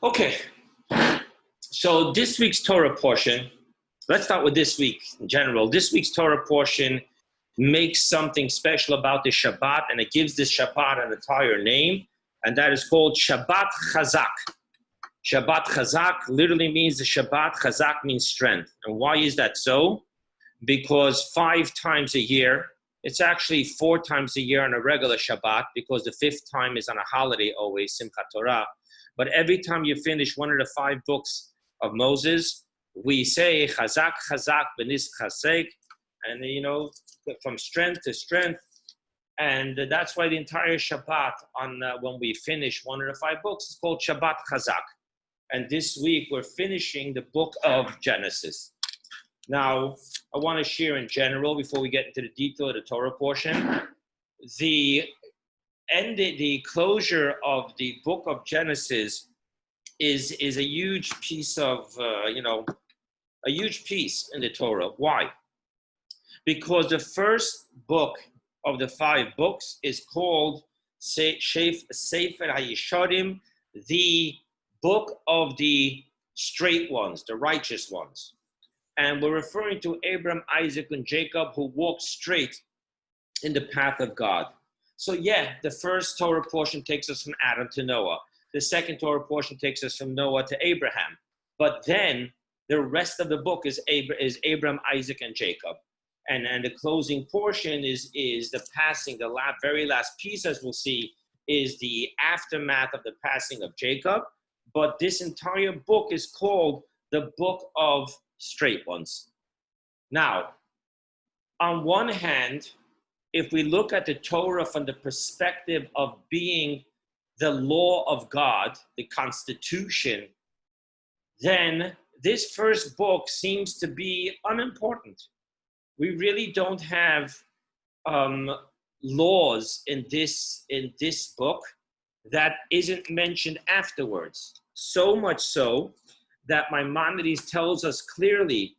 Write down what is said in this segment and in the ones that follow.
Okay, so this week's Torah portion, let's start with this week in general. This week's Torah portion makes something special about the Shabbat, and it gives this Shabbat an entire name, and that is called Shabbat Chazak. Shabbat Chazak literally means the Shabbat. Chazak means strength. And why is that so? Because 5 times a year, it's actually 4 times a year on a regular Shabbat, because the 5th time is on a holiday always, Simchat Torah. But every time you finish one of the 5 books of Moses, we say Chazak, Chazak, Benis Chasek, and from strength to strength. And that's why the entire Shabbat, when we finish one of the 5 books, is called Shabbat Chazak. And this week we're finishing the book of Genesis. Now, I want to share in general, before we get into the detail of the Torah portion, the closure of the book of Genesis is a huge piece of, a huge piece in the Torah. Why? Because the first book of the 5 books is called Sefer HaYesharim, the book of the straight ones, the righteous ones. And we're referring to Abraham, Isaac, and Jacob, who walked straight in the path of God. So yeah, the first Torah portion takes us from Adam to Noah. The second Torah portion takes us from Noah to Abraham. But then the rest of the book is Abraham, Isaac, and Jacob. And the closing portion is the passing, the very last piece, as we'll see, is the aftermath of the passing of Jacob. But this entire book is called the Book of Straight Ones. Now, on one hand, if we look at the Torah from the perspective of being the law of God, the Constitution, then this first book seems to be unimportant. We really don't have laws in this book that isn't mentioned afterwards. So much so that Maimonides tells us clearly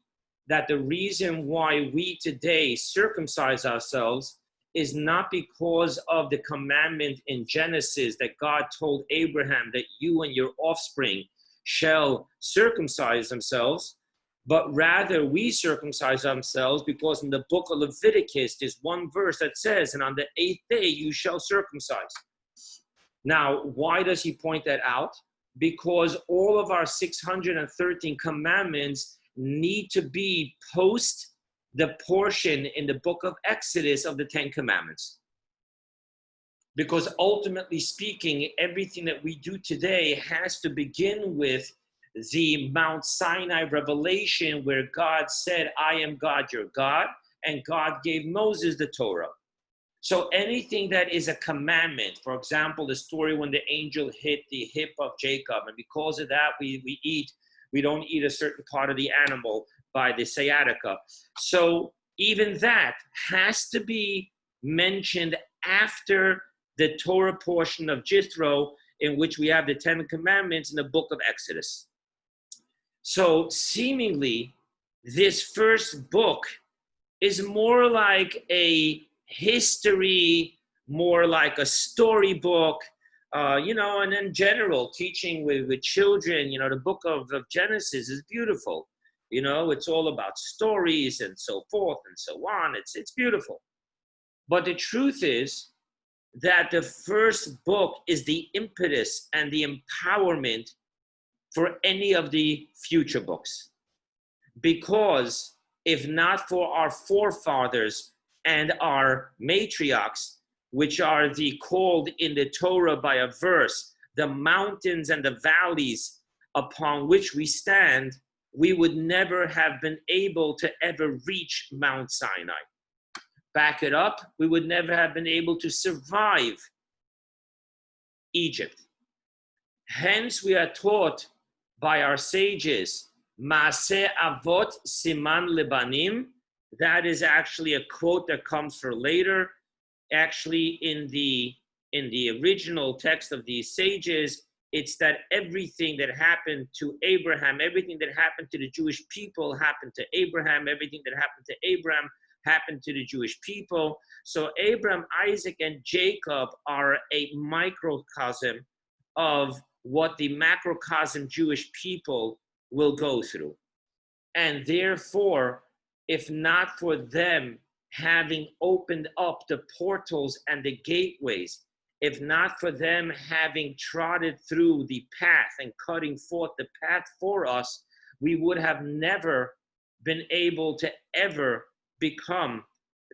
that the reason why we today circumcise ourselves is not because of the commandment in Genesis that God told Abraham that you and your offspring shall circumcise themselves, but rather we circumcise ourselves because in the book of Leviticus, there's one verse that says, and on the 8th day you shall circumcise. Now, why does he point that out? Because all of our 613 commandments need to be post the portion in the book of Exodus of the 10 Commandments. Because ultimately speaking, everything that we do today has to begin with the Mount Sinai revelation where God said, I am God, your God, and God gave Moses the Torah. So anything that is a commandment, for example, the story when the angel hit the hip of Jacob, and because of that we don't eat a certain part of the animal by the sciatica. So even that has to be mentioned after the Torah portion of Jethro, in which we have the 10 Commandments in the book of Exodus. So seemingly, this first book is more like a history, more like a storybook, and in general, teaching with children, the book of Genesis is beautiful. It's all about stories and so forth and so on. It's beautiful. But the truth is that the first book is the impetus and the empowerment for any of the future books. Because if not for our forefathers and our matriarchs, which are called in the Torah by a verse, the mountains and the valleys upon which we stand, we would never have been able to ever reach Mount Sinai. Back it up, we would never have been able to survive Egypt. Hence, we are taught by our sages, Maaseh Avot Siman Lebanim. That is actually a quote that comes for later. Actually, in the original text of these sages, it's that everything that happened to Abraham, everything that happened to the Jewish people happened to Abraham, everything that happened to Abraham happened to the Jewish people. So Abraham, Isaac, and Jacob are a microcosm of what the macrocosm Jewish people will go through. And therefore, if not for them having opened up the portals and the gateways, if not for them having trotted through the path and cutting forth the path for us, we would have never been able to ever become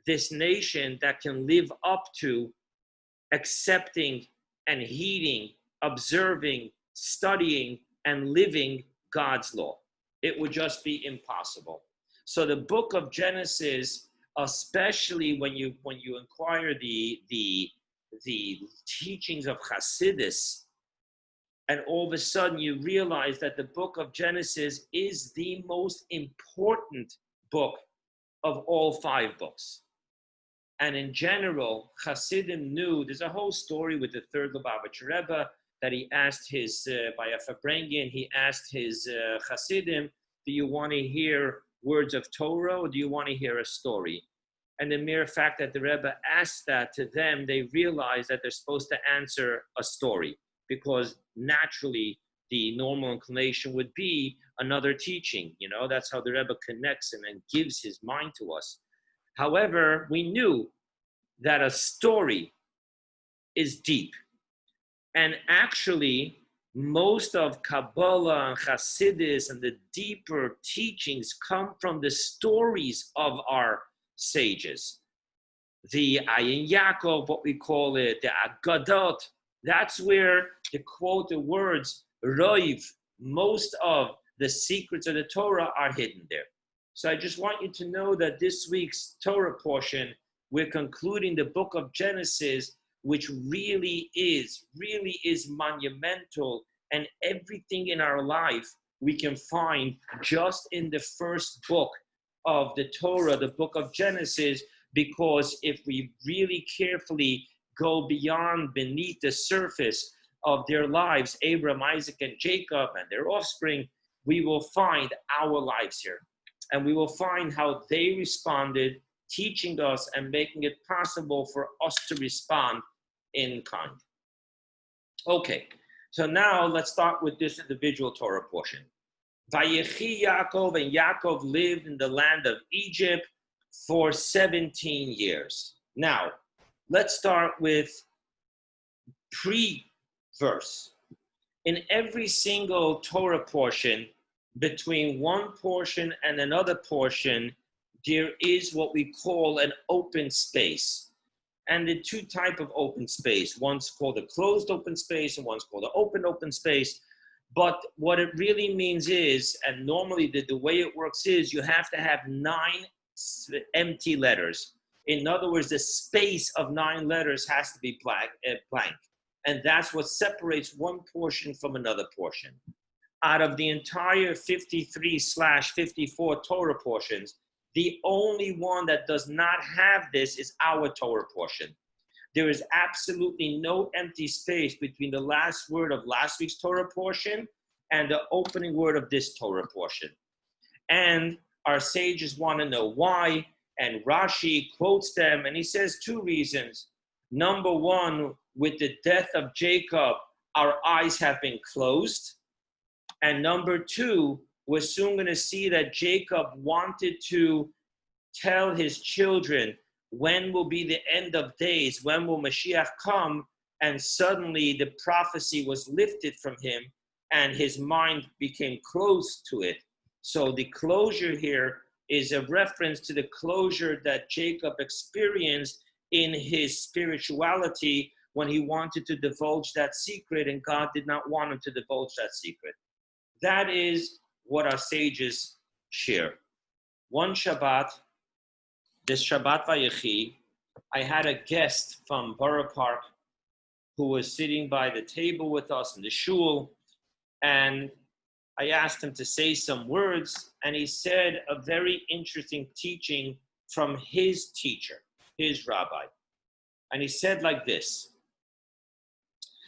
this nation that can live up to accepting and heeding, observing, studying, and living God's law. It would just be impossible. So the book of Genesis, especially when you inquire the teachings of Hasidus, and all of a sudden you realize that the book of Genesis is the most important book of all 5 books. And in general, Hasidim knew, there's a whole story with the third Lubavitcher Rebbe that he asked his, by a Fabrengen, he asked his Hasidim, do you want to hear words of Torah or do you want to hear a story? And the mere fact that the Rebbe asked that to them, they realized that they're supposed to answer a story, because naturally the normal inclination would be another teaching. You know, that's how the Rebbe connects him and gives his mind to us. However, we knew that a story is deep. And actually, most of Kabbalah and Hasidus and the deeper teachings come from the stories of our sages. The Ayin Yaakov, what we call it, the Agadot, that's where, to quote the words, Roiv, most of the secrets of the Torah are hidden there. So I just want you to know that this week's Torah portion, we're concluding the book of Genesis, which really is monumental, and everything in our life we can find just in the first book of the Torah, the book of Genesis, because if we really carefully go beyond, beneath the surface of their lives, Abraham, Isaac, and Jacob, and their offspring, we will find our lives here. And we will find how they responded, teaching us and making it possible for us to respond in kind. Okay, so now let's start with this individual Torah portion. Vayechi Yaakov, and Yaakov lived in the land of Egypt for 17 years. Now, let's start with pre-verse. In every single Torah portion, between one portion and another portion, there is what we call an open space. And the 2 types of open space, one's called a closed open space and one's called an open space. But what it really means is, and normally the way it works is, you have to have 9 empty letters. In other words, the space of 9 letters has to be blank. And that's what separates one portion from another portion. Out of the entire 53/54 Torah portions, the only one that does not have this is our Torah portion. There is absolutely no empty space between the last word of last week's Torah portion and the opening word of this Torah portion. And our sages want to know why, and Rashi quotes them, and he says 2 reasons. Number 1, with the death of Jacob, our eyes have been closed. And number 2, we're soon going to see that Jacob wanted to tell his children when will be the end of days, when will Mashiach come, and suddenly the prophecy was lifted from him and his mind became closed to it. So the closure here is a reference to the closure that Jacob experienced in his spirituality when he wanted to divulge that secret, and God did not want him to divulge that secret. That is what our sages share. One Shabbat, this Shabbat Vayechi, I had a guest from Borough Park who was sitting by the table with us in the shul, and I asked him to say some words, and he said a very interesting teaching from his teacher, his rabbi. And he said like this.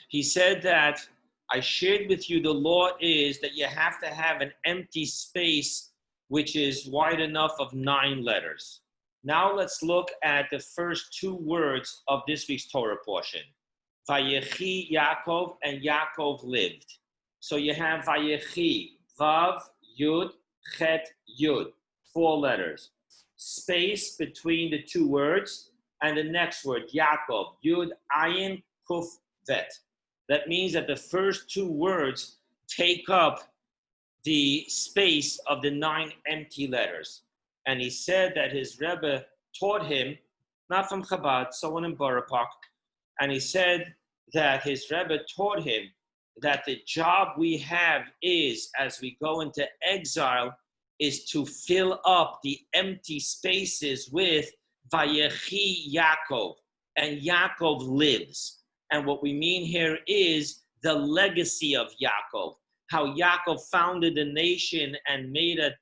He said that I shared with you the law is that you have to have an empty space which is wide enough of 9 letters. Now let's look at the first 2 words of this week's Torah portion. Vayechi Yaakov, and Yaakov lived. So you have Vayechi, Vav, Yud, Chet, Yud, 4 letters. Space between the 2 words, and the next word, Yaakov, Yud, Ayin, Kuf, Vet. That means that the first 2 words take up the space of the 9 empty letters. And he said that his Rebbe taught him, not from Chabad, someone in Borough Park, and he said that his Rebbe taught him that the job we have is, as we go into exile, is to fill up the empty spaces with Vayechi Yaakov, and Yaakov lives. And what we mean here is the legacy of Yaakov, how Yaakov founded a nation and made a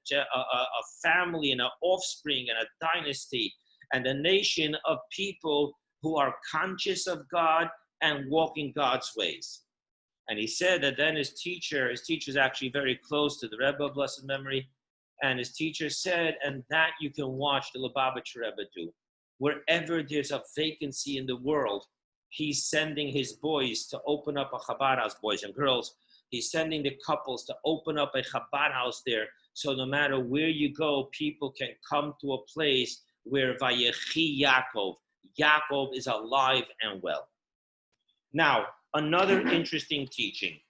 family and an offspring and a dynasty, and a nation of people who are conscious of God and walking God's ways. And he said that then his teacher is actually very close to the Rebbe of blessed memory, and his teacher said, and that you can watch the Lubavitcher Rebbe do. Wherever there's a vacancy in the world, he's sending his boys to open up a Chabad house, boys and girls. He's sending the couples to open up a Chabad house there. So no matter where you go, people can come to a place where Vayechi Yaakov, Yaakov is alive and well. Now, another interesting teaching.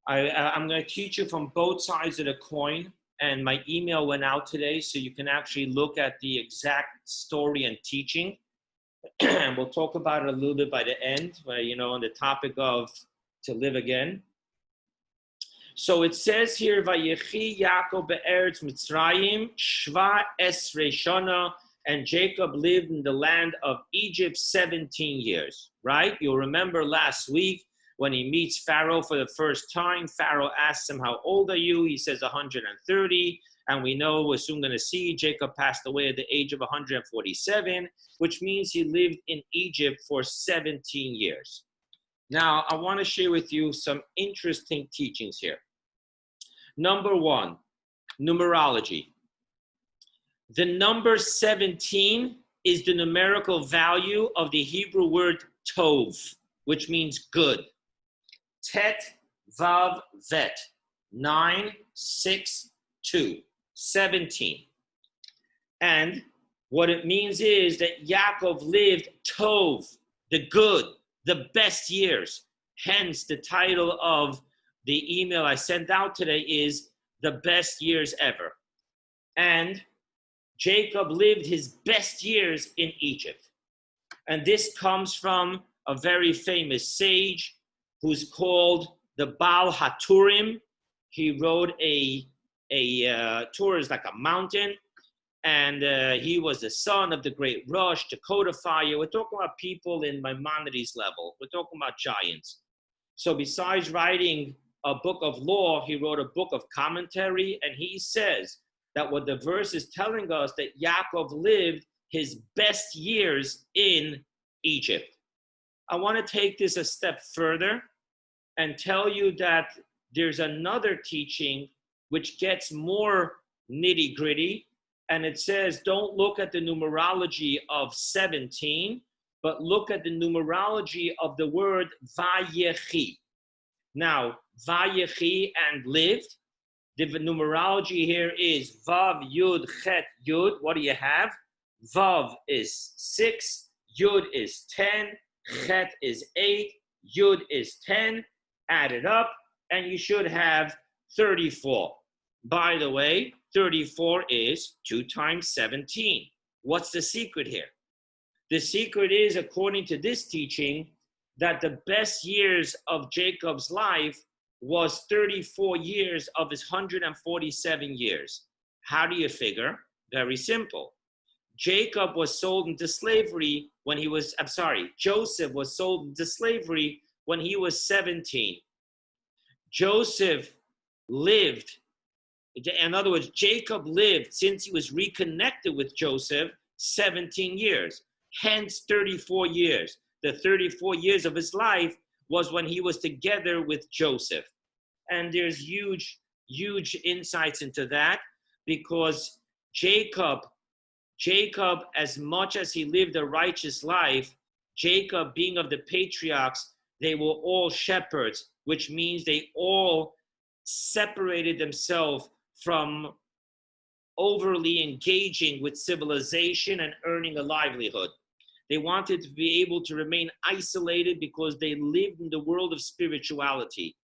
I'm going to teach you from both sides of the coin, and my email went out today, so you can actually look at the exact story and teaching. And we'll talk about it a little bit by the end, where, on the topic of to live again. So it says here, Vayechi Yaakov be'eretz Mitzrayim, Shva Esrei Shana, and Jacob lived in the land of Egypt 17 years, right? You'll remember last week when he meets Pharaoh for the first time, Pharaoh asks him, how old are you? He says 130. And we know we're soon going to see Jacob passed away at the age of 147, which means he lived in Egypt for 17 years. Now, I want to share with you some interesting teachings here. Number 1, numerology. The number 17 is the numerical value of the Hebrew word tov, which means good. Tet, vav, vet. 9, 6, 2. 17. And what it means is that Yaakov lived tov, the good, the best years. Hence, the title of the email I sent out today is The Best Years Ever. And Jacob lived his best years in Egypt. And this comes from a very famous sage who's called the Baal HaTurim. He wrote a Torah is like a mountain, and he was the son of the great Rosh, the codifier. We're talking about people in Maimonides level. We're talking about giants. So besides writing a book of law, he wrote a book of commentary, and he says that what the verse is telling us, that Yaakov lived his best years in Egypt. I want to take this a step further and tell you that there's another teaching which gets more nitty-gritty, and it says don't look at the numerology of 17, but look at the numerology of the word Vayechi. Now, Vayechi and lived, the numerology here is Vav, Yud, Chet, Yud. What do you have? Vav is 6, Yud is 10, Chet is 8, Yud is 10. Add it up, and you should have 34. By the way, 34 is 2 times 17. What's the secret here? The secret is, according to this teaching, that the best years of Jacob's life was 34 years of his 147 years. How do you figure? Very simple. Jacob was sold into slavery when he was, Joseph was sold into slavery when he was 17. Joseph lived, in other words, Jacob lived since he was reconnected with Joseph 17 years, hence 34 years. The 34 years of his life was when he was together with Joseph. And there's huge insights into that, because Jacob, as much as he lived a righteous life, Jacob, being of the patriarchs, they were all shepherds, which means they all separated themselves from overly engaging with civilization and earning a livelihood. They wanted to be able to remain isolated because they lived in the world of spirituality.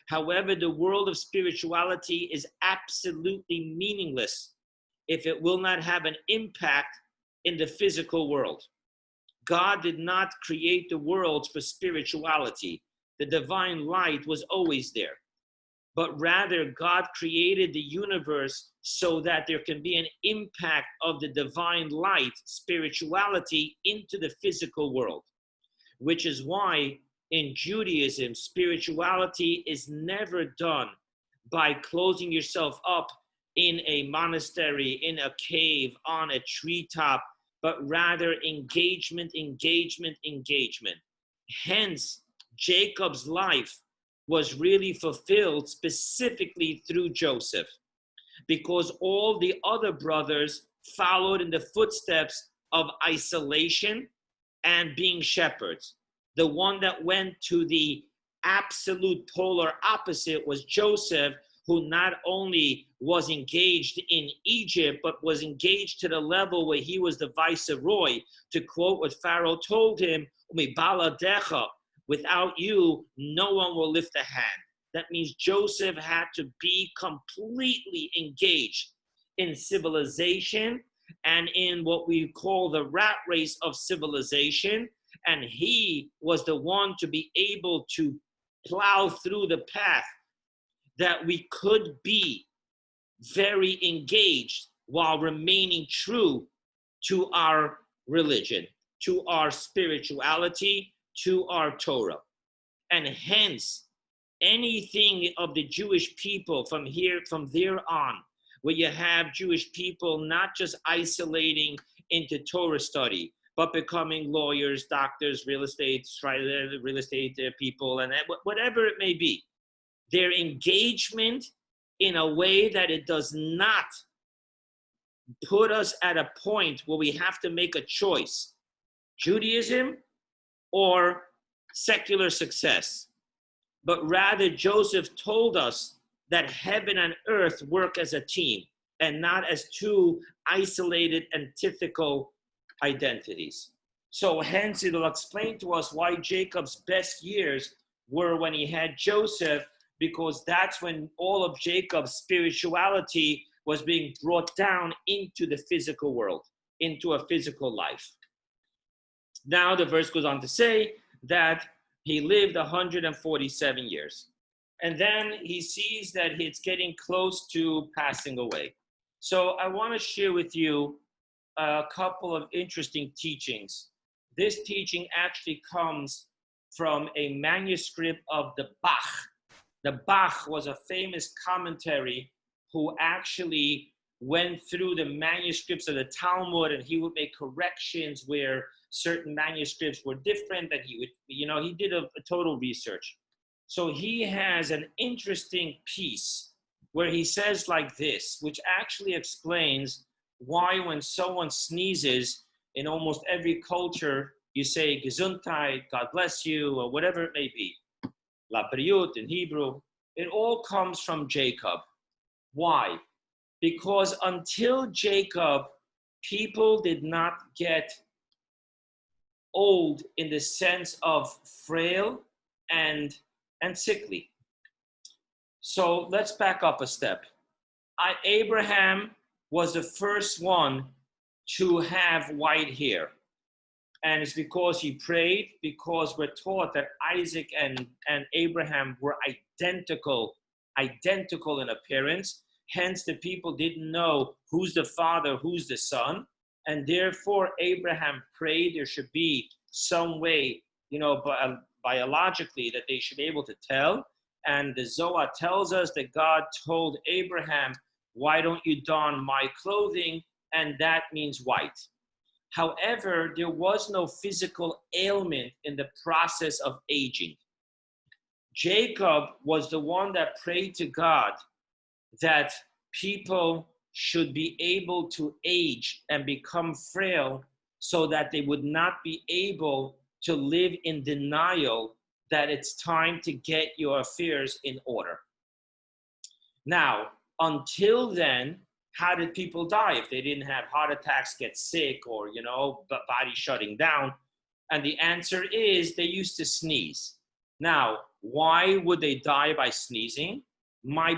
However, the world of spirituality is absolutely meaningless if it will not have an impact in the physical world. God did not create the world for spirituality. The divine light was always there. But rather, God created the universe so that there can be an impact of the divine light, spirituality, into the physical world. Which is why in Judaism, spirituality is never done by closing yourself up in a monastery, in a cave, on a treetop, but rather engagement, engagement, engagement. Hence, Jacob's life was really fulfilled specifically through Joseph, because all the other brothers followed in the footsteps of isolation and being shepherds. The one that went to the absolute polar opposite was Joseph, who not only was engaged in Egypt, but was engaged to the level where he was the viceroy. To quote what Pharaoh told him, without you, no one will lift a hand. That means Joseph had to be completely engaged in civilization and in what we call the rat race of civilization. And he was the one to be able to plow through the path that we could be very engaged while remaining true to our religion, to our spirituality, to our Torah. And hence, anything of the Jewish people from there on, where you have Jewish people not just isolating into Torah study, but becoming lawyers, doctors, real estate people, and whatever it may be. Their engagement in a way that it does not put us at a point where we have to make a choice, Judaism or secular success. But rather, Joseph told us that heaven and earth work as a team and not as two isolated, antithetical identities. So hence, it'll explain to us why Jacob's best years were when he had Joseph, because that's when all of Jacob's spirituality was being brought down into the physical world, into a physical life. Now the verse goes on to say that he lived 147 years. And then he sees that it's getting close to passing away. So I want to share with you a couple of interesting teachings. This teaching actually comes from a manuscript of the Bach. The Bach was a famous commentary who actually went through the manuscripts of the Talmud, and he would make corrections where certain manuscripts were different, that he would, he did a total research. So he has an interesting piece where he says like this, which actually explains why when someone sneezes in almost every culture, you say Gesundheit, God bless you, or whatever it may be. La Briut in Hebrew. It all comes from Jacob. Why? Because until Jacob, people did not get old in the sense of frail and sickly. So let's back up a step. Abraham was the first one to have white hair. And it's because he prayed, because we're taught that Isaac and Abraham were identical in appearance. Hence, the people didn't know who's the father, who's the son. And therefore, Abraham prayed there should be some way, biologically, that they should be able to tell. And the Zohar tells us that God told Abraham, why don't you don my clothing? And that means white. However, there was no physical ailment in the process of aging. Jacob was the one that prayed to God that people should be able to age and become frail so that they would not be able to live in denial that it's time to get your affairs in order. Now, until then, how did people die if they didn't have heart attacks, get sick, or, body shutting down? And the answer is they used to sneeze. Now, why would they die by sneezing? I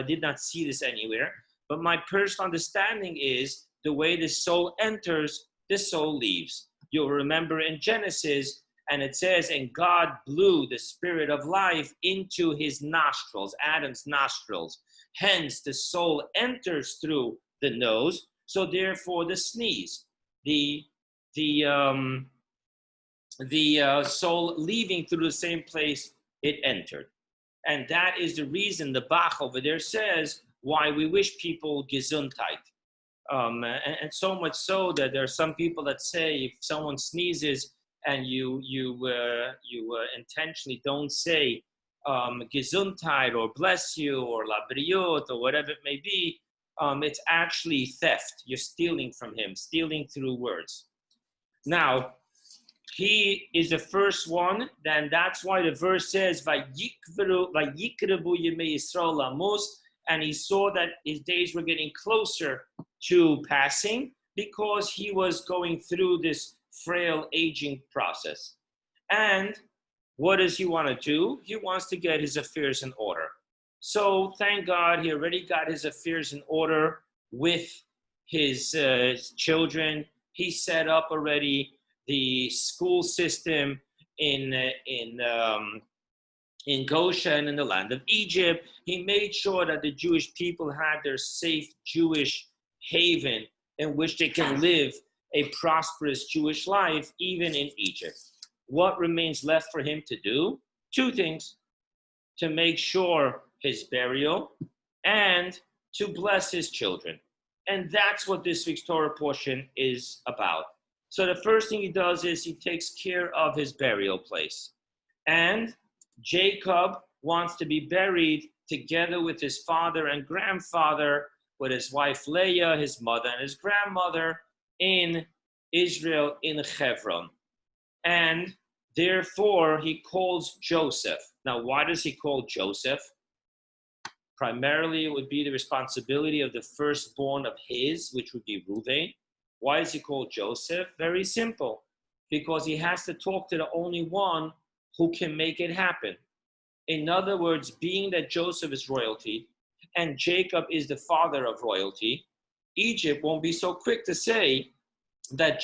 did not see this anywhere, but my personal understanding is the way the soul enters, the soul leaves. You'll remember in Genesis, and it says, and God blew the spirit of life into his nostrils, Adam's nostrils. Hence, the soul enters through the nose. So therefore, the sneeze, the soul leaving through the same place it entered. And that is the reason the Bach over there says why we wish people Gesundheit. And so much so that there are some people that say if someone sneezes and you intentionally don't say Gesundheit or bless you or la briot or whatever it may be, it's actually theft. You're stealing from him, stealing through words. Now, he is the first one, then that's why the verse says, Vayikrebu Yemei Yisrael Lamos, and he saw that his days were getting closer to passing because he was going through this frail aging process. And what does he want to do? He wants to get his affairs in order. So thank God he already got his affairs in order with his children. He set up already the school system in Goshen, in the land of Egypt. He made sure that the Jewish people had their safe Jewish haven in which they can live a prosperous Jewish life, even in Egypt. What remains left for him to do? Two things: to make sure his burial and to bless his children. And that's what this week's Torah portion is about. So the first thing he does is he takes care of his burial place. And Jacob wants to be buried together with his father and grandfather, with his wife Leah, his mother and his grandmother in Israel, in Hebron. And therefore he calls Joseph. Now, why does he call Joseph? Primarily, it would be the responsibility of the firstborn of his, which would be Reuven. Why is he called Joseph? Very simple. Because he has to talk to the only one who can make it happen. In other words, being that Joseph is royalty and Jacob is the father of royalty, Egypt won't be so quick to say that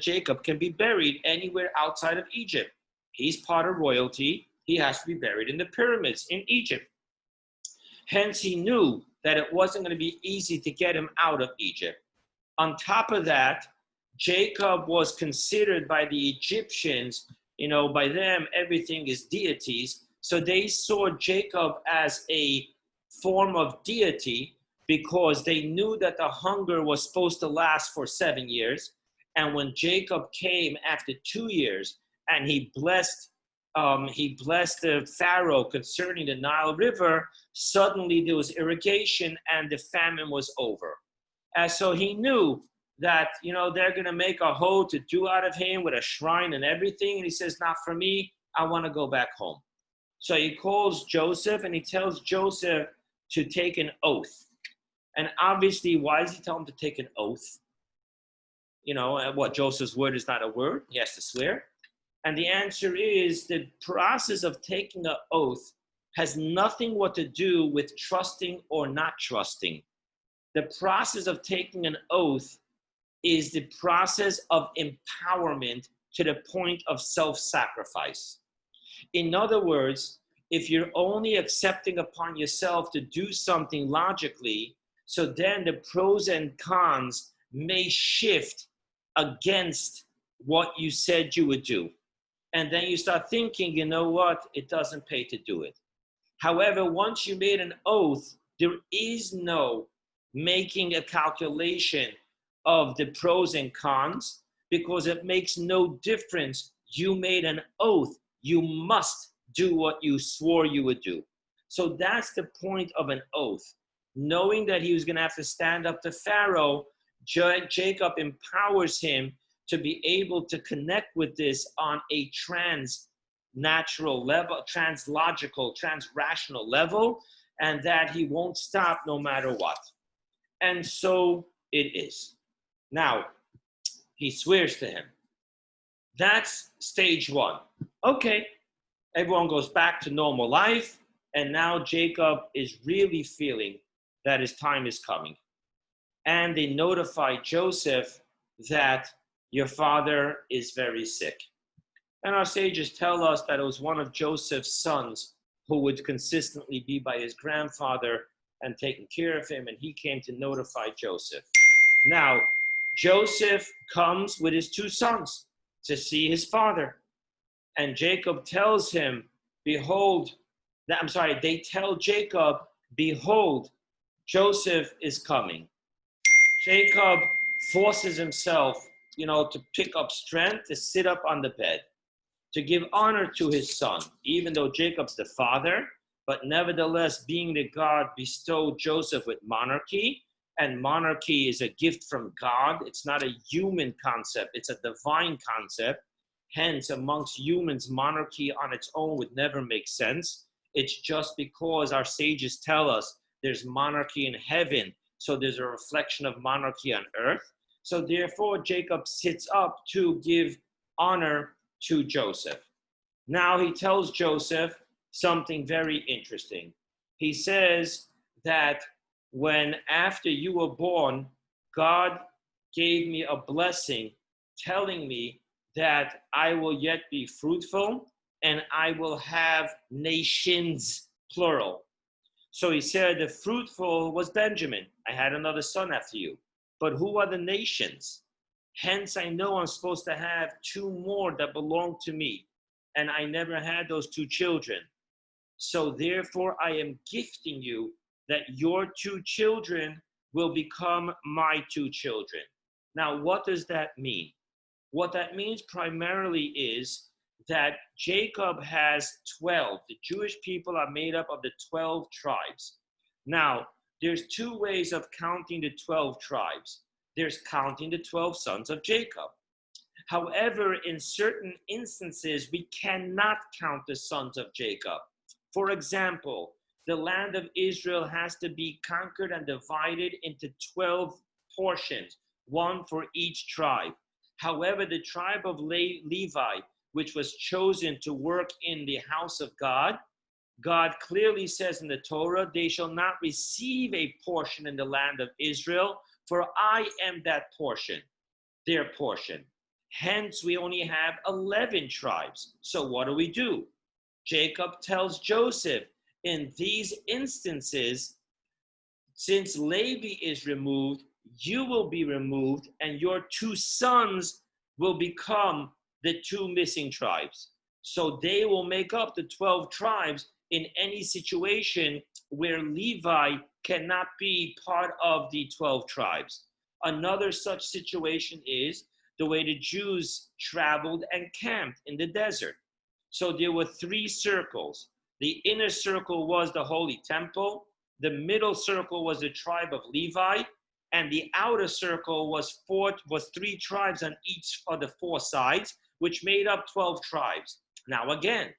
Jacob can be buried anywhere outside of Egypt. He's part of royalty. He has to be buried in the pyramids in Egypt. Hence, he knew that it wasn't going to be easy to get him out of Egypt. On top of that, Jacob was considered by the Egyptians, by them, everything is deities. So they saw Jacob as a form of deity because they knew that the hunger was supposed to last for 7 years. And when Jacob came after 2 years and he blessed the Pharaoh concerning the Nile River, suddenly there was irrigation and the famine was over. And so he knew that, they're going to make a hoe to do out of him with a shrine and everything. And he says, not for me. I want to go back home. So he calls Joseph and he tells Joseph to take an oath. And obviously, why does he tell him to take an oath? Joseph's word is not a word. He has to swear. And the answer is the process of taking an oath has nothing what to do with trusting or not trusting. The process of taking an oath is the process of empowerment to the point of self-sacrifice. In other words, if you're only accepting upon yourself to do something logically, so then the pros and cons may shift against what you said you would do. And then you start thinking, it doesn't pay to do it. However, once you made an oath, there is no making a calculation of the pros and cons because it makes no difference. You made an oath. You must do what you swore you would do. So that's the point of an oath. Knowing that he was going to have to stand up to Pharaoh, Jacob empowers him to be able to connect with this on a transnatural level, translogical, transrational level, and that he won't stop no matter what. And so it is. Now, he swears to him. That's stage one. Okay, everyone goes back to normal life, and now Jacob is really feeling that his time is coming. And they notify Joseph that your father is very sick. And our sages tell us that it was one of Joseph's sons who would consistently be by his grandfather and taking care of him, and he came to notify Joseph. Now, Joseph comes with his two sons to see his father. And Jacob tells him, they tell Jacob, behold, Joseph is coming. Jacob forces himself, to pick up strength, to sit up on the bed, to give honor to his son, even though Jacob's the father, but nevertheless, being that God bestowed Joseph with monarchy, and monarchy is a gift from God. It's not a human concept, it's a divine concept. Hence, amongst humans, monarchy on its own would never make sense. It's just because our sages tell us there's monarchy in heaven, so there's a reflection of monarchy on earth. So therefore, Jacob sits up to give honor to Joseph. Now he tells Joseph something very interesting. He says that when after you were born, God gave me a blessing telling me that I will yet be fruitful and I will have nations, plural. So he said the fruitful was Benjamin. I had another son after you. But who are the nations? Hence, I know I'm supposed to have two more that belong to me. And I never had those two children. So therefore, I am gifting you that your two children will become my two children. Now, what does that mean? What that means primarily is that Jacob has 12. The Jewish people are made up of the 12 tribes. Now, there's two ways of counting the 12 tribes. There's counting the 12 sons of Jacob. However, in certain instances, we cannot count the sons of Jacob. For example, the land of Israel has to be conquered and divided into 12 portions, one for each tribe. However, the tribe of Levi, which was chosen to work in the house of God, God clearly says in the Torah, they shall not receive a portion in the land of Israel, for I am that portion, their portion. Hence, we only have 11 tribes. So what do? Jacob tells Joseph, in these instances, since Levi is removed, you will be removed, and your two sons will become the two missing tribes. So they will make up the 12 tribes in any situation where Levi cannot be part of the 12 tribes. Another such situation is the way the Jews traveled and camped in the desert. So there were 3 circles. The inner circle was the Holy Temple, the middle circle was the tribe of Levi, and the outer circle was 3 tribes on each of the 4 sides, which made up 12 tribes. Now again,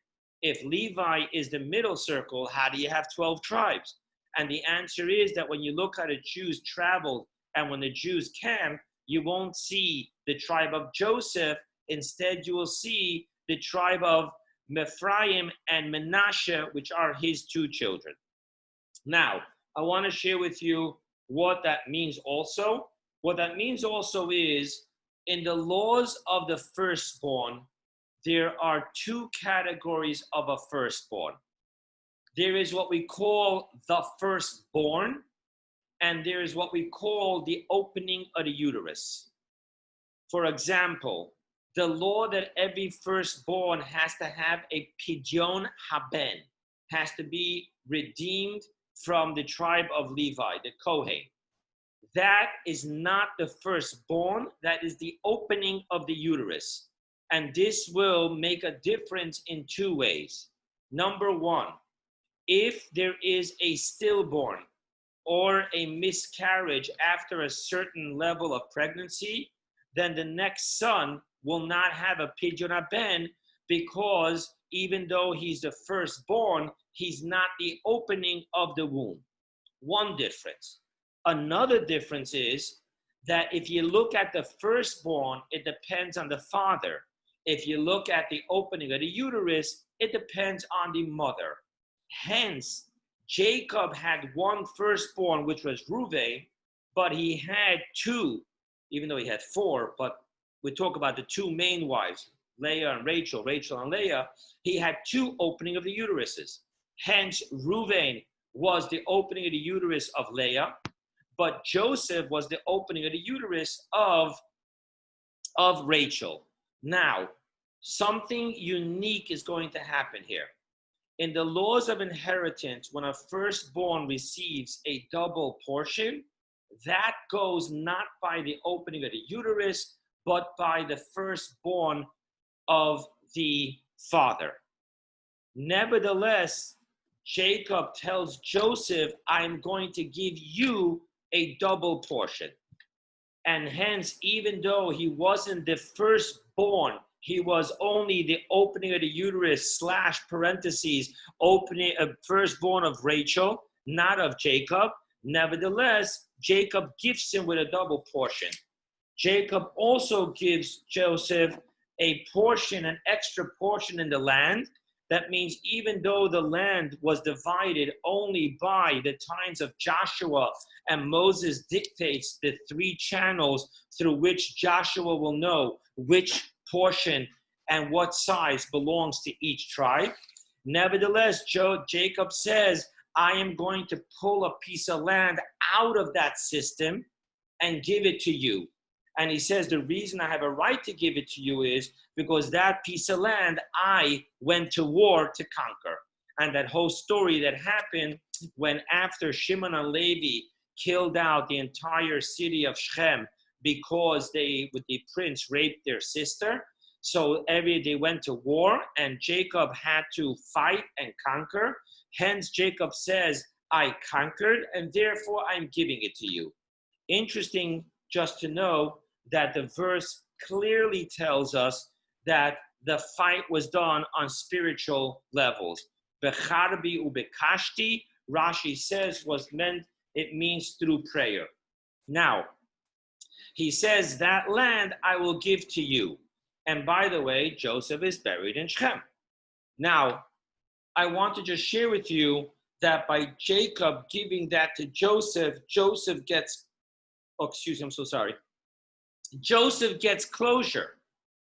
if Levi is the middle circle, how do you have 12 tribes? And the answer is that when you look at the Jews traveled and when the Jews camped, you won't see the tribe of Joseph. Instead, you will see the tribe of Ephraim and Manasseh, which are his 2 children. Now, I want to share with you what that means also. What that means also is, in the laws of the firstborn, there are 2 categories of a firstborn. There is what we call the firstborn, and there is what we call the opening of the uterus. For example, the law that every firstborn has to have a pidyon haben, has to be redeemed from the tribe of Levi, the Kohen. That is not the firstborn, that is the opening of the uterus. And this will make a difference in 2 ways. Number 1, if there is a stillborn or a miscarriage after a certain level of pregnancy, then the next son will not have a pidyon haben, because even though he's the firstborn, he's not the opening of the womb. One difference. Another difference is that if you look at the firstborn, it depends on the father. If you look at the opening of the uterus, it depends on the mother. Hence, Jacob had one firstborn, which was Reuven, but he had two, even though he had four, but we talk about the two main wives, Leah and Rachel, Rachel and Leah. He had two opening of the uteruses. Hence, Reuven was the opening of the uterus of Leah, but Joseph was the opening of the uterus of Rachel. Now, something unique is going to happen here. In the laws of inheritance, when a firstborn receives a double portion, that goes not by the opening of the uterus, but by the firstborn of the father. Nevertheless, Jacob tells Joseph, I'm going to give you a double portion. And hence, even though he wasn't the firstborn, he was only the opening of the uterus / parentheses, opening a firstborn of Rachel, not of Jacob. Nevertheless, Jacob gifts him with a double portion. Jacob also gives Joseph a portion, an extra portion in the land. That means even though the land was divided only by the times of Joshua, and Moses dictates the 3 channels through which Joshua will know which portion and what size belongs to each tribe. Nevertheless, Jacob says, I am going to pull a piece of land out of that system and give it to you. And he says, the reason I have a right to give it to you is because that piece of land I went to war to conquer. And that whole story that happened when after Shimon and Levi killed out the entire city of Shechem because the prince raped their sister. So they went to war, and Jacob had to fight and conquer. Hence, Jacob says, I conquered, and therefore I'm giving it to you. Interesting just to know that the verse clearly tells us that the fight was done on spiritual levels. Becharbi ubekashti, Rashi says, it means through prayer. Now, he says, that land I will give to you. And by the way, Joseph is buried in Shechem. Now, I want to just share with you that by Jacob giving that to Joseph, Joseph gets closure.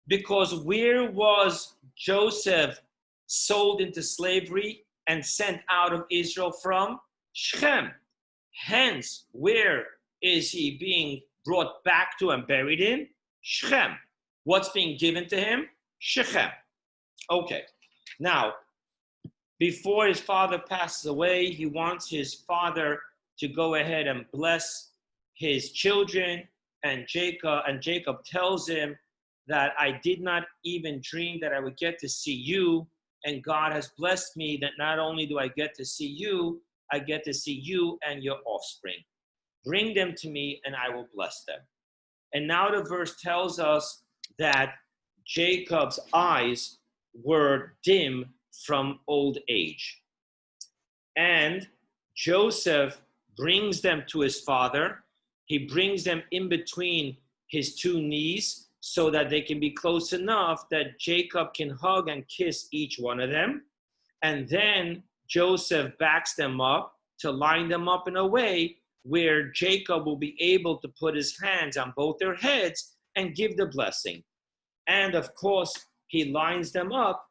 Because where was Joseph sold into slavery and sent out of Israel from? Shechem. Hence, where is he being brought back to and buried in? Shechem. What's being given to him? Shechem. Okay. Now, before his father passes away, he wants his father to go ahead and bless his children. And Jacob tells him that I did not even dream that I would get to see you. And God has blessed me that not only do I get to see you, I get to see you and your offspring. Bring them to me and I will bless them. And now the verse tells us that Jacob's eyes were dim from old age. And Joseph brings them to his father. He brings them in between his 2 knees so that they can be close enough that Jacob can hug and kiss each one of them. And then Joseph backs them up to line them up in a way where Jacob will be able to put his hands on both their heads and give the blessing. And of course, he lines them up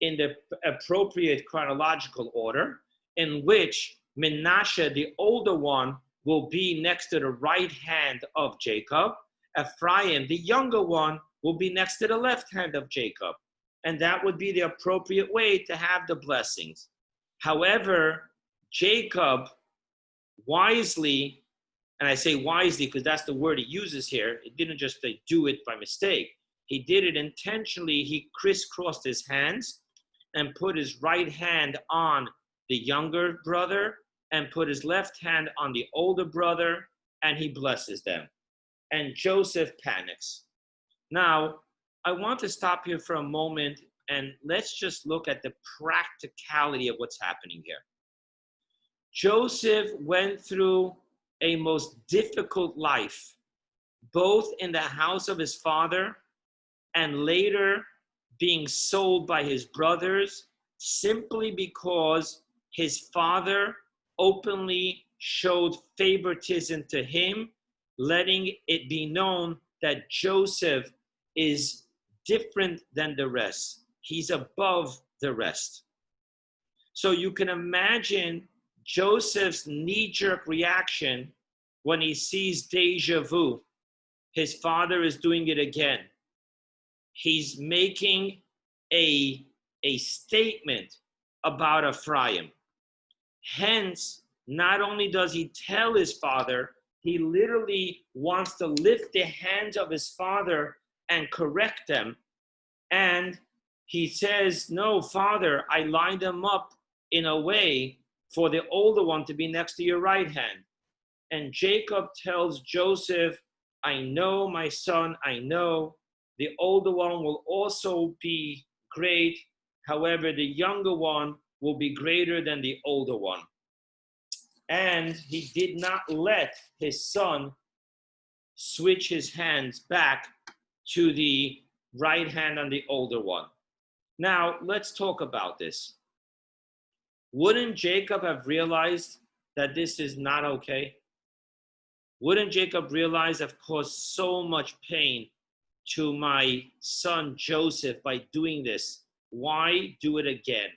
in the appropriate chronological order, in which Menashe, the older one, will be next to the right hand of Jacob. Ephraim, the younger one, will be next to the left hand of Jacob. And that would be the appropriate way to have the blessings. However, Jacob wisely, and I say wisely because that's the word he uses here, it didn't just do it by mistake. He did it intentionally. He crisscrossed his hands and put his right hand on the younger brother and put his left hand on the older brother, and he blesses them. And Joseph panics. Now, I want to stop here for a moment and let's just look at the practicality of what's happening here. Joseph went through a most difficult life, both in the house of his father and later being sold by his brothers, simply because his father openly showed favoritism to him, letting it be known that Joseph is different than the rest. He's above the rest. So you can imagine Joseph's knee-jerk reaction when he sees deja vu. His father is doing it again. He's making a statement about Ephraim. Hence, not only does he tell his father, he literally wants to lift the hands of his father and correct them. And he says, no, father, I lined them up in a way for the older one to be next to your right hand. And Jacob tells Joseph, I know, my son, I know. The older one will also be great. However, the younger one will be greater than the older one. And he did not let his son switch his hands back to the right hand on the older one. Now, let's talk about this. Wouldn't Jacob have realized that this is not okay? Wouldn't Jacob realize I've caused so much pain to my son Joseph by doing this? Why do it again?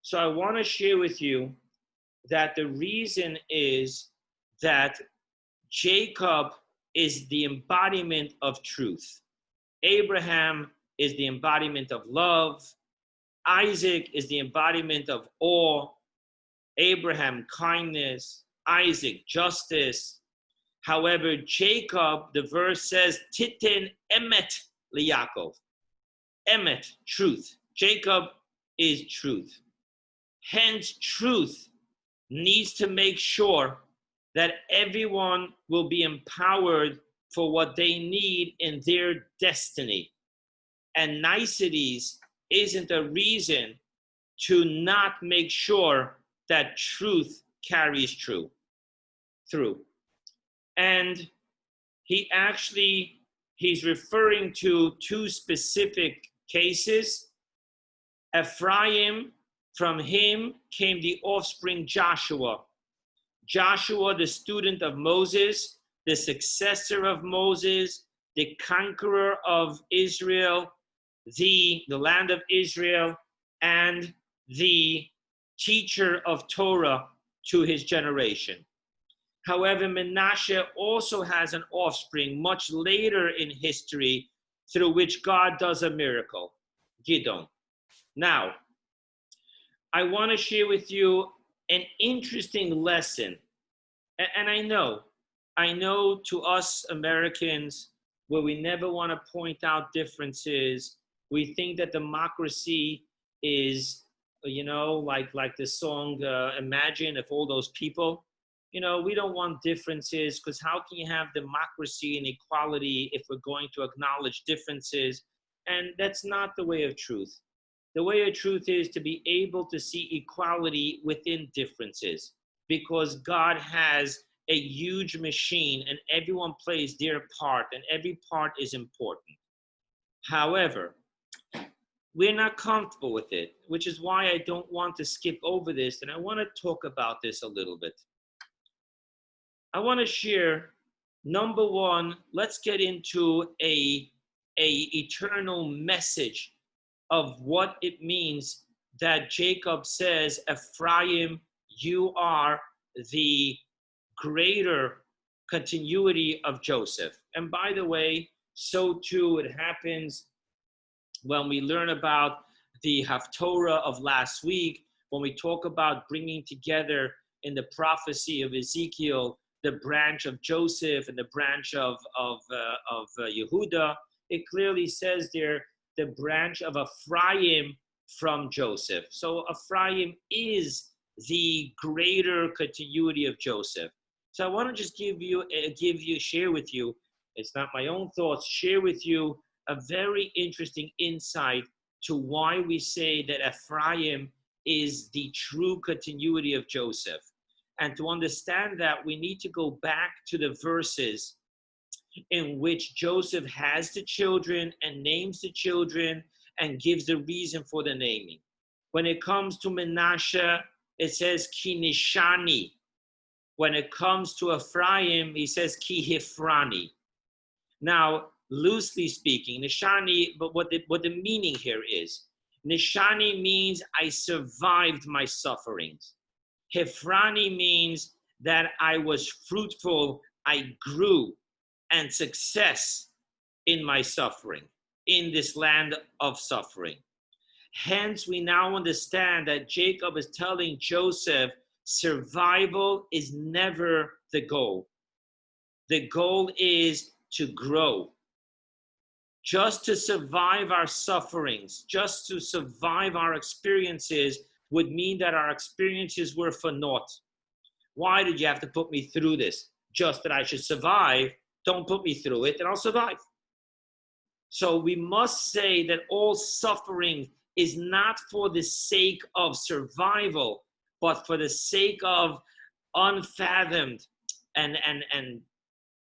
So I want to share with you that the reason is that Jacob is the embodiment of truth. Abraham is the embodiment of love. Isaac is the embodiment of awe. Abraham, kindness. Isaac, justice. However, Jacob, the verse says, Titin emet liYaakov. Emet, truth. Jacob is truth. Hence, truth needs to make sure that everyone will be empowered for what they need in their destiny. And niceties isn't a reason to not make sure that truth carries through. And he's referring to two specific cases. Ephraim, from him came the offspring Joshua. Joshua, the student of Moses, the successor of Moses, the conqueror of Israel, the land of Israel, and the teacher of Torah to his generation. However, Manasseh also has an offspring much later in history through which God does a miracle, Gidon. Now, I want to share with you an interesting lesson. And I know to us Americans, where we never want to point out differences, we think that democracy is, like the song, Imagine If All Those People. We don't want differences, because how can you have democracy and equality if we're going to acknowledge differences? And that's not the way of truth. The way of truth is to be able to see equality within differences, because God has a huge machine and everyone plays their part and every part is important. However, we're not comfortable with it, which is why I don't want to skip over this, and I want to talk about this a little bit. I want to share, number one, let's get into a eternal message of what it means that Jacob says, Ephraim, you are the greater continuity of Joseph. And by the way, so too it happens when we learn about the Haftorah of last week, when we talk about bringing together in the prophecy of Ezekiel, the branch of Joseph and the branch of Yehuda, it clearly says there, the branch of Ephraim from Joseph. So Ephraim is the greater continuity of Joseph. So I want to just share with you It's not my own thoughts. Share with you a very interesting insight to why we say that Ephraim is the true continuity of Joseph. And to understand that, we need to go back to the verses in which Joseph has the children and names the children and gives the reason for the naming. When it comes to Menashe, it says Ki Nishani. When it comes to Ephraim, he says Ki Hifrani. Now, loosely speaking, Nishani, but what the meaning here is, Nishani means I survived my sufferings. Hifrani means that I was fruitful, I grew, and success in my suffering, in this land of suffering. Hence, we now understand that Jacob is telling Joseph, survival is never the goal. The goal is to grow. Just to survive our sufferings, just to survive our experiences would mean that our experiences were for naught. Why did you have to put me through this? Just that I should survive. Don't put me through it and I'll survive. So we must say that all suffering is not for the sake of survival, but for the sake of unfathomed and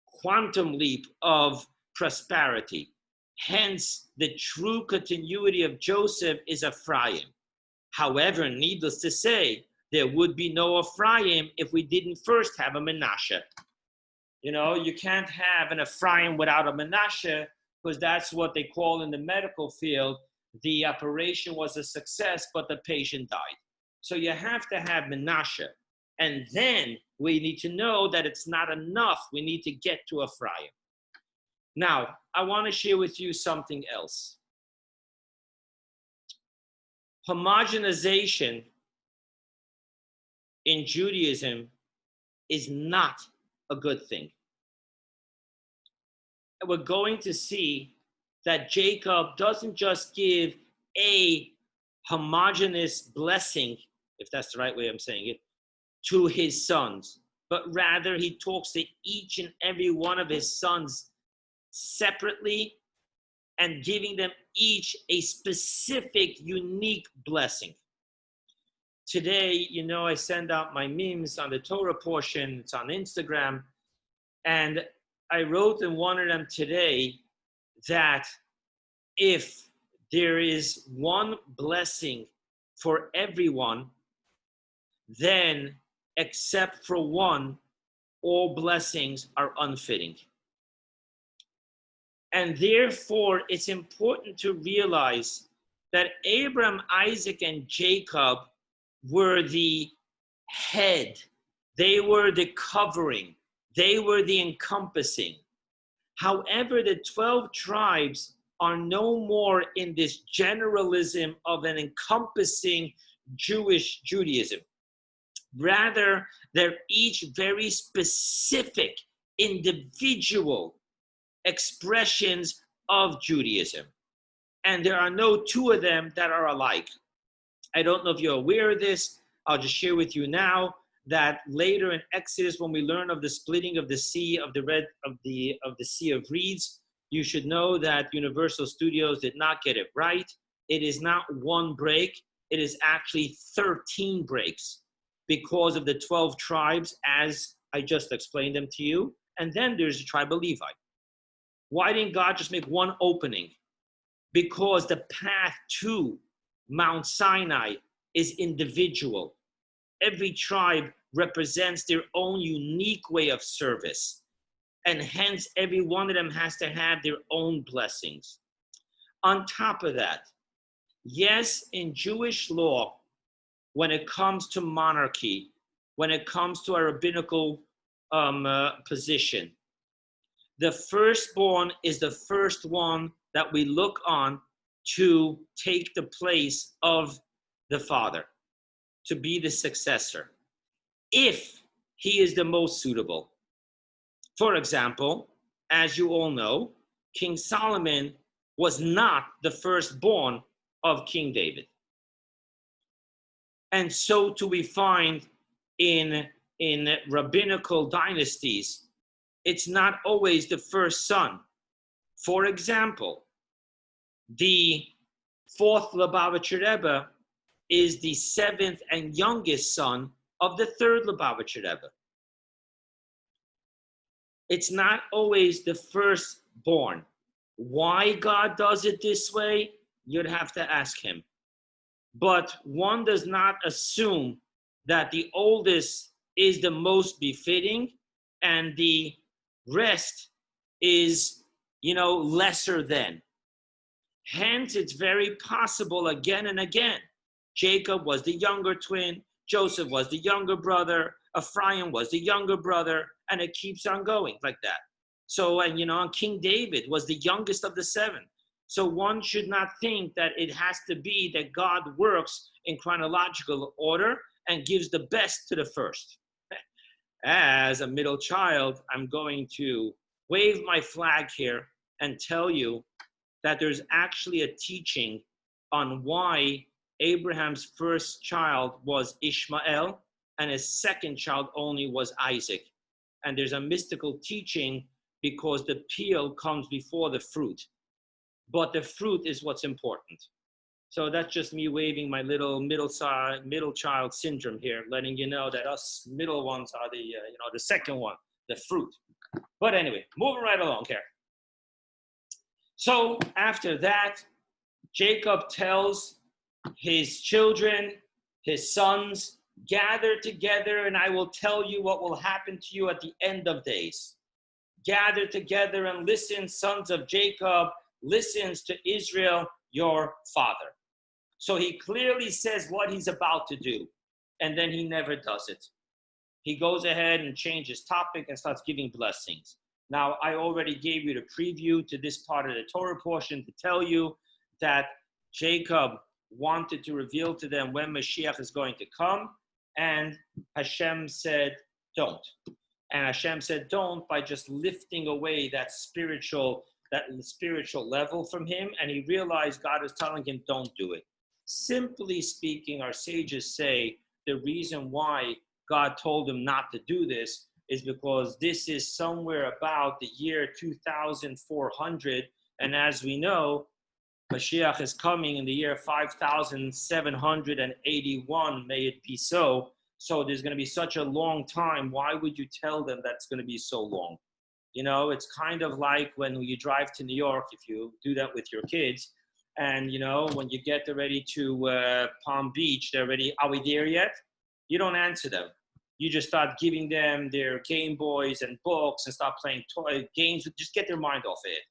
quantum leap of prosperity. Hence, the true continuity of Joseph is Ephraim. However, needless to say, there would be no Ephraim if we didn't first have a Menashe. You know, you can't have an Ephraim without a Menashe, because that's what they call in the medical field, the operation was a success, but the patient died. So you have to have Menashe. And then we need to know that it's not enough. We need to get to Ephraim. Now, I want to share with you something else. Homogenization in Judaism is not a good thing. And we're going to see that Jacob doesn't just give a homogeneous blessing, if that's the right way I'm saying it, to his sons, but rather he talks to each and every one of his sons separately and giving them each a specific, unique blessing. Today, you know, I send out my memes on the Torah portion, it's on Instagram, and I wrote in one of them today that if there is one blessing for everyone, then except for one, all blessings are unfitting. And therefore, it's important to realize that Abraham, Isaac, and Jacob were the head. They were the covering. They were the encompassing. However, the 12 tribes are no more in this generalism of an encompassing Jewish Judaism. Rather, they're each very specific, individual expressions of Judaism. And there are no two of them that are alike. I don't know if you're aware of this. I'll just share with you now that later in Exodus, when we learn of the splitting of the sea of the Sea of Reeds, you should know that Universal Studios did not get it right. It is not one break. It is actually 13 breaks because of the 12 tribes, as I just explained them to you. And then there's the tribe of Levi. Why didn't God just make one opening? Because the path to Mount Sinai is individual. Every tribe represents their own unique way of service. And hence, every one of them has to have their own blessings. On top of that, yes, in Jewish law, when it comes to monarchy, when it comes to a rabbinical position, the firstborn is the first one that we look on to take the place of the father, to be the successor, if he is the most suitable. For example, as you all know, King Solomon was not the firstborn of King David. And so too we find in rabbinical dynasties it's not always the first son. For example, the fourth Lubavitcher Rebbe is the seventh and youngest son of the third Lubavitcher Rebbe. It's not always the firstborn. Why God does it this way, you'd have to ask him. But one does not assume that the oldest is the most befitting and the rest is, lesser than. Hence, it's very possible again and again. Jacob was the younger twin, Joseph was the younger brother, Ephraim was the younger brother, and it keeps on going like that. So, and King David was the youngest of the seven. So one should not think that it has to be that God works in chronological order and gives the best to the first. As a middle child, I'm going to wave my flag here and tell you that there's actually a teaching on why Abraham's first child was Ishmael and his second child only was Isaac. And there's a mystical teaching because the peel comes before the fruit. But the fruit is what's important. So that's just me waving my little middle child syndrome here, letting you know that us middle ones are the second one, the fruit. But anyway, moving right along here. So after that, Jacob tells his children, his sons, gather together and I will tell you what will happen to you at the end of days. Gather together and listen, sons of Jacob, listens to Israel, your father. So he clearly says what he's about to do, and then he never does it. He goes ahead and changes topic and starts giving blessings. Now, I already gave you the preview to this part of the Torah portion to tell you that Jacob wanted to reveal to them when Mashiach is going to come, and Hashem said, don't. And Hashem said, don't, by just lifting away that spiritual level from him, and he realized God is telling him, don't do it. Simply speaking, our sages say the reason why God told him not to do this is because this is somewhere about the year 2400, and as we know, Mashiach is coming in the year 5781, may it be so. So there's going to be such a long time. Why would you tell them that's going to be so long? It's kind of like when you drive to New York, if you do that with your kids, and, when you get ready to Palm Beach, they're ready, are we there yet? You don't answer them. You just start giving them their Game Boys and books and start playing toy games, just get their mind off it.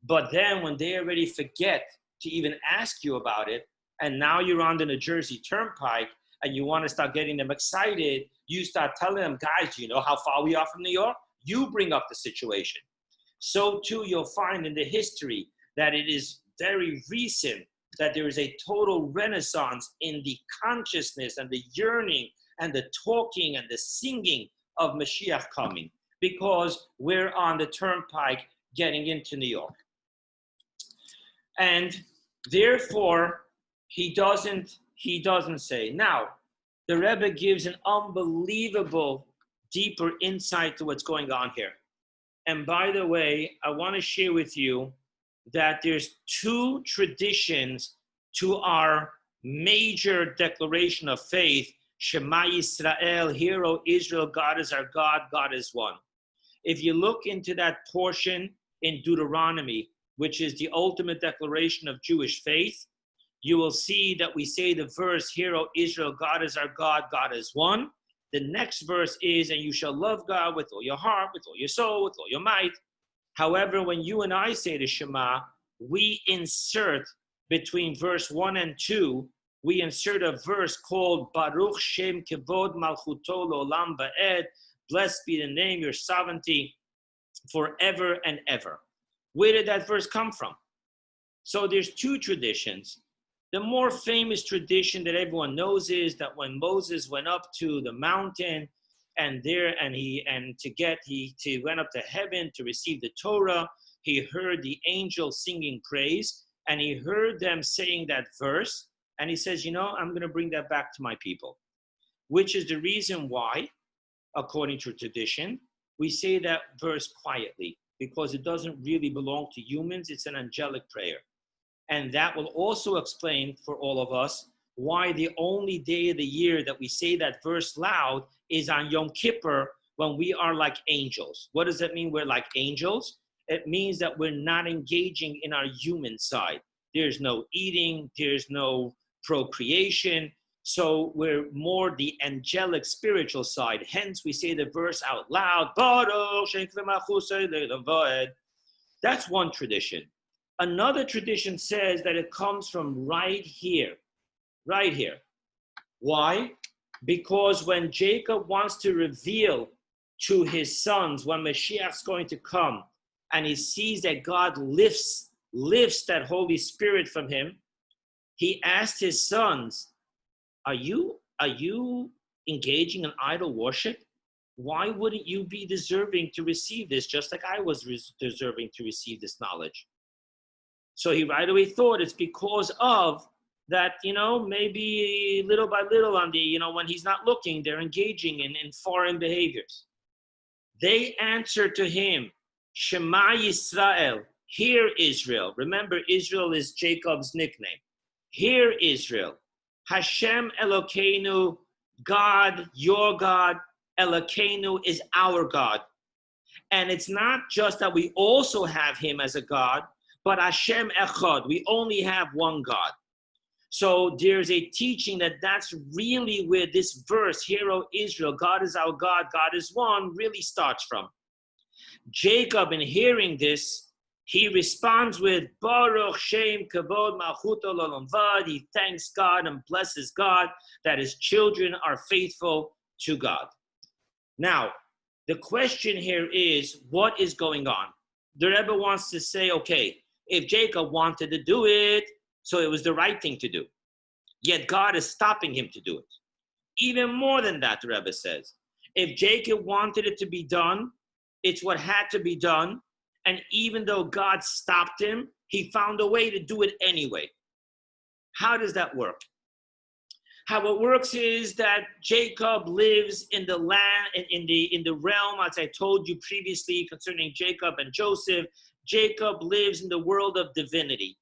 But then when they already forget to even ask you about it, and now you're on the New Jersey Turnpike and you want to start getting them excited, you start telling them, guys, do you know how far we are from New York? You bring up the situation. So too, you'll find in the history that it is very recent that there is a total renaissance in the consciousness and the yearning and the talking and the singing of Mashiach coming, because we're on the turnpike getting into New York. And therefore, he doesn't say. Now, the Rebbe gives an unbelievable, deeper insight to what's going on here. And by the way, I want to share with you that there's two traditions to our major declaration of faith, Shema Yisrael, Hear O Israel, God is our God, God is one. If you look into that portion in Deuteronomy, which is the ultimate declaration of Jewish faith, you will see that we say the verse, Hear O Israel, God is our God, God is one. The next verse is, and you shall love God with all your heart, with all your soul, with all your might. However, when you and I say the Shema, we insert between verse 1 and 2, we insert a verse called Baruch Shem Kevod Malchuto L'Olam Va'ed, blessed be the name, your sovereignty, forever and ever. Where did that verse come from? So there's two traditions. The more famous tradition that everyone knows is that when Moses went up to the mountain and he went up to heaven to receive the Torah, he heard the angels singing praise, and he heard them saying that verse, and he says, I'm going to bring that back to my people, which is the reason why, according to tradition, we say that verse quietly because it doesn't really belong to humans. It's an angelic prayer. And that will also explain for all of us why the only day of the year that we say that verse loud is on Yom Kippur, when we are like angels. What does that mean? We're like angels. It means that we're not engaging in our human side. There's no eating, there's no procreation. So we're more the angelic spiritual side. Hence we say the verse out loud. That's one tradition. Another tradition says that it comes from right here. Right here. Why? Because when Jacob wants to reveal to his sons when Mashiach's going to come, and he sees that God lifts that Holy Spirit from him, he asked his sons, are you engaging in idol worship? Why wouldn't you be deserving to receive this, just like I was deserving to receive this knowledge? So he right away thought it's because of that, maybe little by little on the, when he's not looking, they're engaging in foreign behaviors. They answered to him, Shema Yisrael, hear Israel. Remember, Israel is Jacob's nickname. Hear Israel. Hashem Elokeinu, God, your God, Elokeinu is our God. And it's not just that we also have him as a God, but Hashem Echad, we only have one God. So there's a teaching that's really where this verse, Hear, O Israel, God is our God, God is one, really starts from. Jacob, in hearing this, he responds with Baruch Shem Kavod Malchuto L'Olam Vad. He thanks God and blesses God that his children are faithful to God. Now, the question here is, what is going on? The Rebbe wants to say, okay, if Jacob wanted to do it, so it was the right thing to do. Yet God is stopping him to do it. Even more than that, the Rebbe says, if Jacob wanted it to be done, it's what had to be done. And even though God stopped him, he found a way to do it anyway. How does that work? How it works is that Jacob lives in the land, in the realm, as I told you previously concerning Jacob and Joseph. Jacob lives in the world of divinity.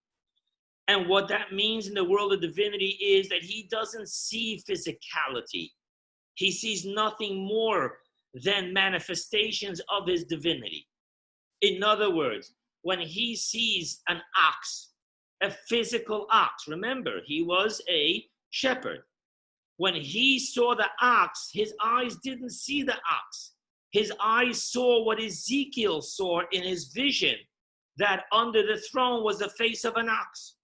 And what that means in the world of divinity is that he doesn't see physicality. He sees nothing more than manifestations of his divinity. In other words, when he sees an ox, a physical ox, remember, he was a shepherd. When he saw the ox, his eyes didn't see the ox. His eyes saw what Ezekiel saw in his vision, that under the throne was the face of an ox.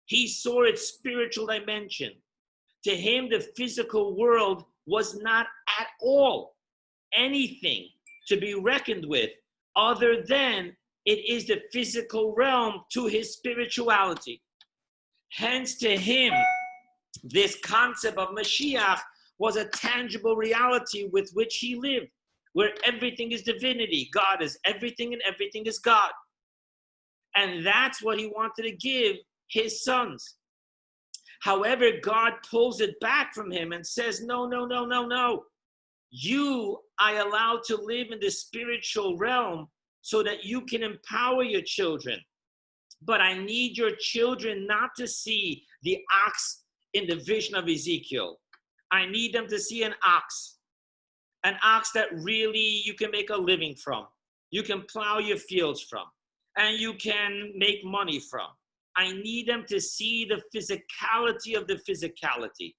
He saw its spiritual dimension. To him, the physical world was not at all anything to be reckoned with other than it is the physical realm to his spirituality. Hence, to him, this concept of Mashiach was a tangible reality with which he lived, where everything is divinity. God is everything and everything is God. And that's what he wanted to give his sons. However, God pulls it back from him and says, no. You I allow to live in the spiritual realm so that you can empower your children. But I need your children not to see the ox in the vision of Ezekiel. I need them to see an ox that really you can make a living from. You can plow your fields from, and you can make money from. I need them to see the physicality of the physicality.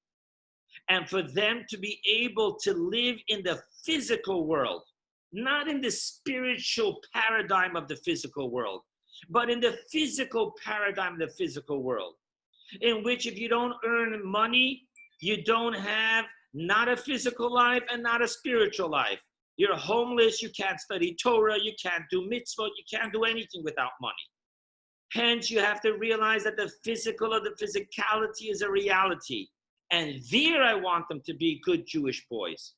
And for them to be able to live in the physical world, not in the spiritual paradigm of the physical world, but in the physical paradigm of the physical world, in which if you don't earn money, you don't have not a physical life and not a spiritual life. You're homeless, you can't study Torah, you can't do mitzvot, you can't do anything without money. Hence, you have to realize that the physical or the physicality is a reality. And there I want them to be good Jewish boys.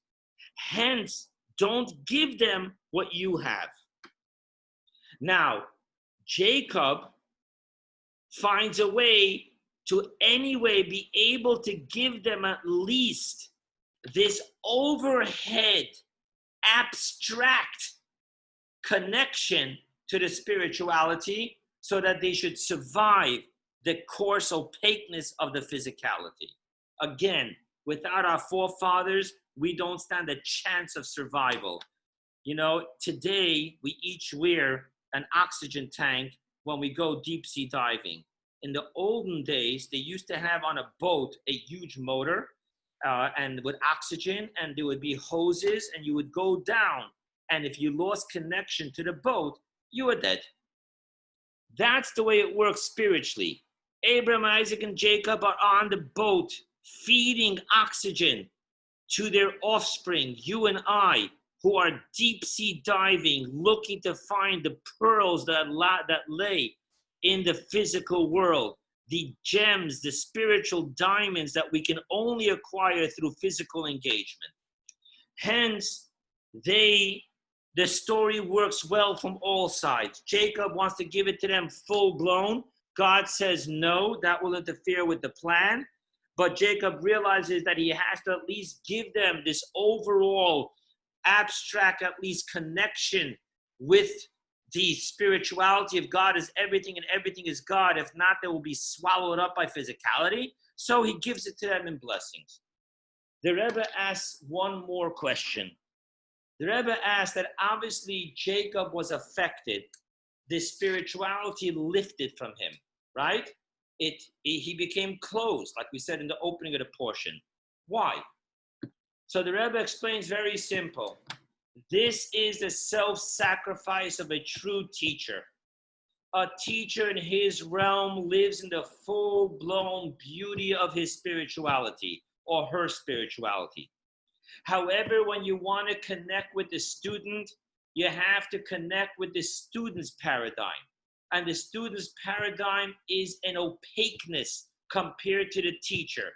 Hence, don't give them what you have. Now, Jacob finds a way to anyway be able to give them at least this overhead abstract connection to the spirituality so that they should survive the coarse opaqueness of the physicality. Again, without our forefathers, we don't stand a chance of survival. You know, today we each wear an oxygen tank when we go deep sea diving. In the olden days, they used to have on a boat a huge motor and with oxygen, and there would be hoses, and you would go down. And if you lost connection to the boat, you were dead. That's the way it works spiritually. Abraham, Isaac, and Jacob are on the boat feeding oxygen to their offspring, you and I, who are deep sea diving, looking to find the pearls that lay in the physical world, the gems, the spiritual diamonds that we can only acquire through physical engagement. Hence, the story works well from all sides. Jacob wants to give it to them full blown. God says no, that will interfere with the plan. But Jacob realizes that he has to at least give them this overall abstract, at least, connection with the spirituality of God is everything and everything is God. If not, they will be swallowed up by physicality. So he gives it to them in blessings. The Rebbe asks one more question. The Rebbe asks that obviously Jacob was affected. The spirituality lifted from him, right? He became closed, like we said in the opening of the portion. Why? So the Rebbe explains very simple. This is the self-sacrifice of a true teacher. A teacher in his realm lives in the full-blown beauty of his spirituality or her spirituality. However, when you want to connect with the student, you have to connect with the student's paradigm. And the student's paradigm is an opaqueness compared to the teacher.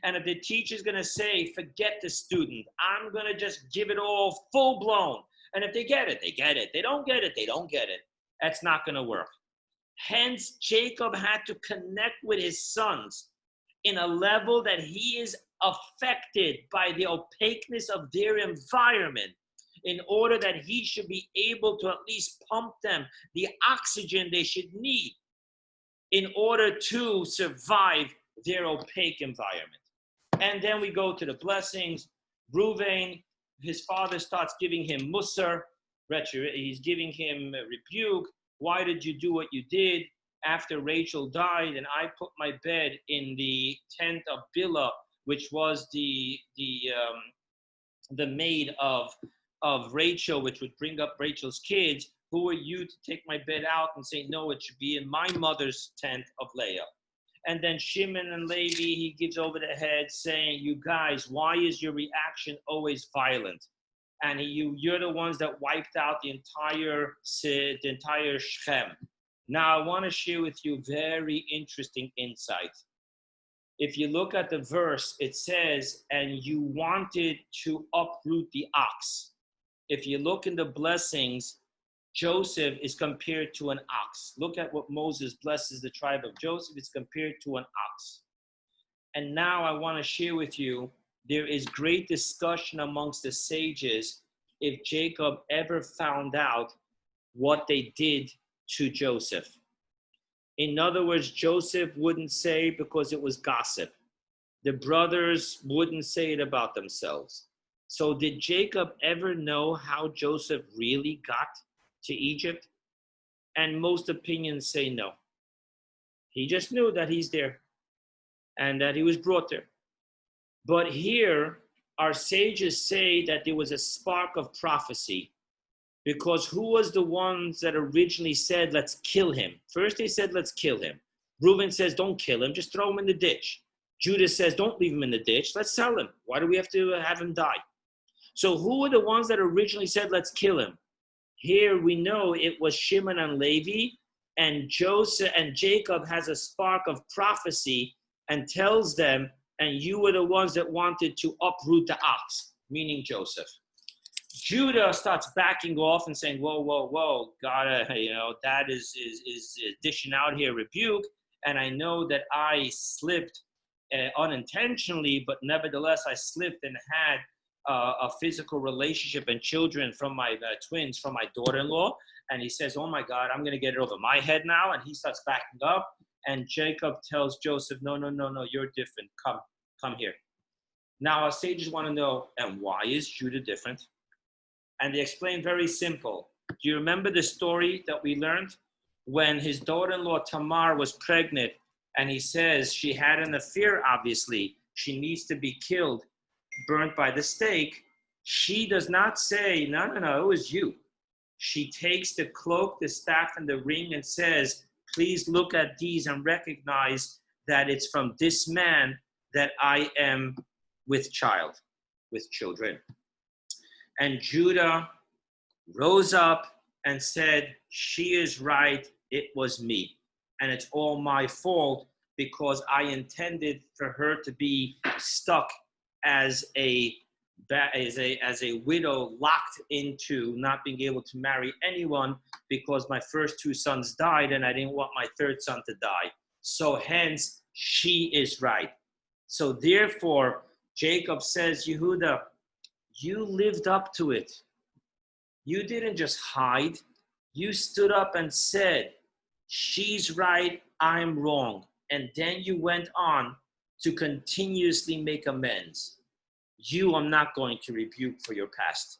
And if the teacher is going to say, forget the student, I'm going to just give it all full blown. And if they get it, they get it. They don't get it, they don't get it. That's not going to work. Hence, Jacob had to connect with his sons in a level that he is affected by the opaqueness of their environment in order that he should be able to at least pump them the oxygen they should need in order to survive their opaque environment. And then we go to the blessings. Reuven, his father starts giving him musar. He's giving him a rebuke. Why did you do what you did? After Rachel died and I put my bed in the tent of Bilhah, which was the maid of Rachel, which would bring up Rachel's kids. Who are you to take my bed out and say, no, it should be in my mother's tent of Leah? And then Shimon and Levi, he gives over the head saying, you guys, why is your reaction always violent? And you're the ones that wiped out the entire Shechem. Now, I want to share with you very interesting insight. If you look at the verse, it says, and you wanted to uproot the ox. If you look in the blessings, Joseph is compared to an ox. Look at what Moses blesses the tribe of Joseph. It's compared to an ox. And now I want to share with you, there is great discussion amongst the sages if Jacob ever found out what they did to Joseph. In other words, Joseph wouldn't say because it was gossip. The brothers wouldn't say it about themselves. So did Jacob ever know how Joseph really got to Egypt? And most opinions say no. He just knew that he's there and that he was brought there. But here, our sages say that there was a spark of prophecy, because who was the ones that originally said, let's kill him? First they said, let's kill him. Reuben says, don't kill him, just throw him in the ditch. Judah says, don't leave him in the ditch, let's sell him. Why do we have to have him die? So who were the ones that originally said, let's kill him? Here we know it was Shimon and Levi, and Joseph and Jacob has a spark of prophecy and tells them, and you were the ones that wanted to uproot the ox, meaning Joseph. Judah starts backing off and saying, whoa, God, that is dishing out here rebuke, and I know that I slipped unintentionally, but nevertheless I slipped and had a physical relationship and children from my twins, from my daughter-in-law. And he says, oh my God, I'm going to get it over my head now. And he starts backing up. And Jacob tells Joseph, no, you're different. Come here. Now our sages want to know, and why is Judah different? And they explain very simple. Do you remember the story that we learned? When his daughter-in-law Tamar was pregnant, and he says she had an affair, obviously, she needs to be killed, burnt by the stake. She does not say, no, it was you. She takes the cloak, the staff, and the ring and says, please look at these and recognize that it's from this man that I am with children. And Judah rose up and said, she is right, it was me. And it's all my fault because I intended for her to be stuck as a widow, locked into not being able to marry anyone because my first two sons died and I didn't want my third son to die. So hence, she is right. So therefore, Jacob says, Yehuda, you lived up to it. You didn't just hide. You stood up and said, she's right, I'm wrong. And then you went on to continuously make amends. You are not going to rebuke for your past.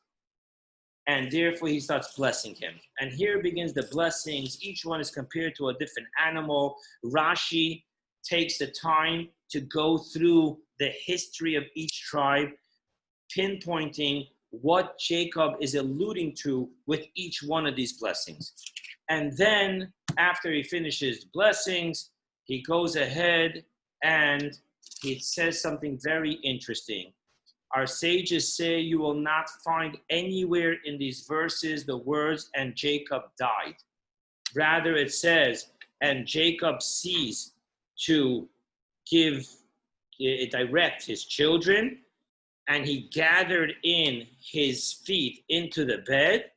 And therefore he starts blessing him. And here begins the blessings. Each one is compared to a different animal. Rashi takes the time to go through the history of each tribe, pinpointing what Jacob is alluding to with each one of these blessings. And then after he finishes blessings, he goes ahead and he says something very interesting. Our sages say you will not find anywhere in these verses the words, and Jacob died. Rather, it says, and Jacob ceased to direct his children, and he gathered in his feet into the bed.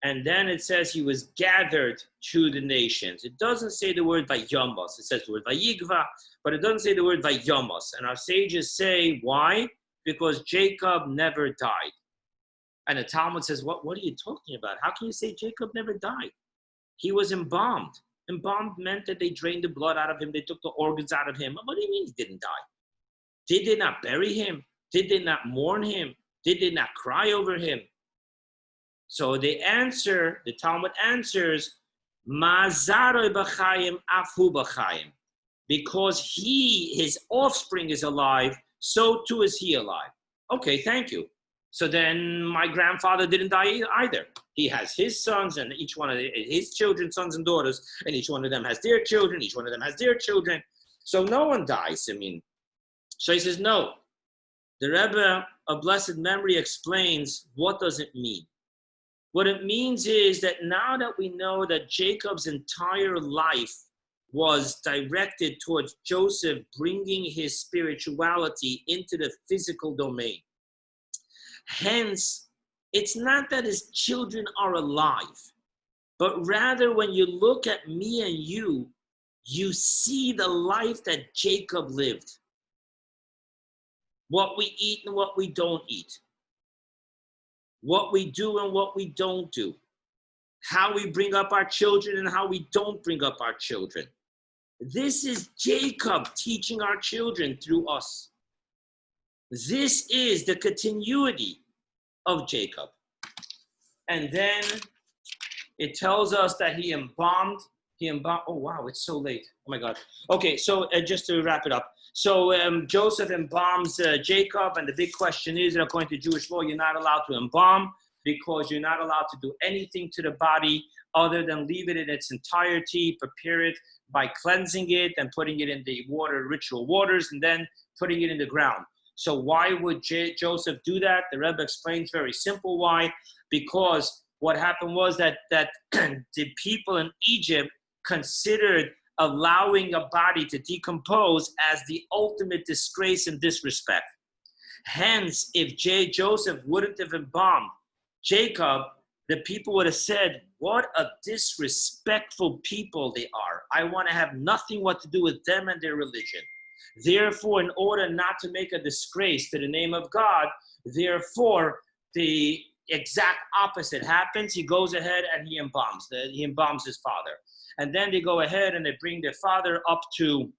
And then it says he was gathered to the nations. It doesn't say the word vayomos. It says the word vayigva, but it doesn't say the word vayomos. And our sages say, why? Because Jacob never died. And the Talmud says, what are you talking about? How can you say Jacob never died? He was embalmed. Embalmed meant that they drained the blood out of him. They took the organs out of him. What do you mean he didn't die? Did they not bury him? Did they not mourn him? Did they not cry over him? So the Talmud answers, Ma'azaroi b'chayim afhu b'chayim. Because his offspring is alive, so too is he alive. Okay, thank you. So then my grandfather didn't die either. He has his sons and each one of his children, sons and daughters, and each one of them has their children, each one of them has their children. So no one dies. So he says, no. The Rebbe of blessed memory explains, what does it mean? What it means is that now that we know that Jacob's entire life was directed towards Joseph bringing his spirituality into the physical domain. Hence, it's not that his children are alive, but rather when you look at me and you see the life that Jacob lived. What we eat and what we don't eat. What we do and what we don't do. How we bring up our children and how we don't bring up our children. This is Jacob teaching our children through us. This is the continuity of Jacob. And then it tells us that he embalmed. Oh, wow, it's so late. Oh, my God. Okay, so just to wrap it up. So Joseph embalms Jacob, and the big question is, that according to Jewish law, you're not allowed to embalm because you're not allowed to do anything to the body other than leave it in its entirety, prepare it by cleansing it and putting it in the ritual waters, and then putting it in the ground. So why would Joseph do that? The Rebbe explains very simple why. Because what happened was that the people in Egypt considered allowing a body to decompose as the ultimate disgrace and disrespect. Hence, if Joseph wouldn't have embalmed Jacob, the people would have said, what a disrespectful people they are. I want to have nothing what to do with them and their religion. Therefore, in order not to make a disgrace to the name of God, Therefore, the exact opposite happens. He goes ahead and he embalms his father. And then they go ahead and they bring their father up to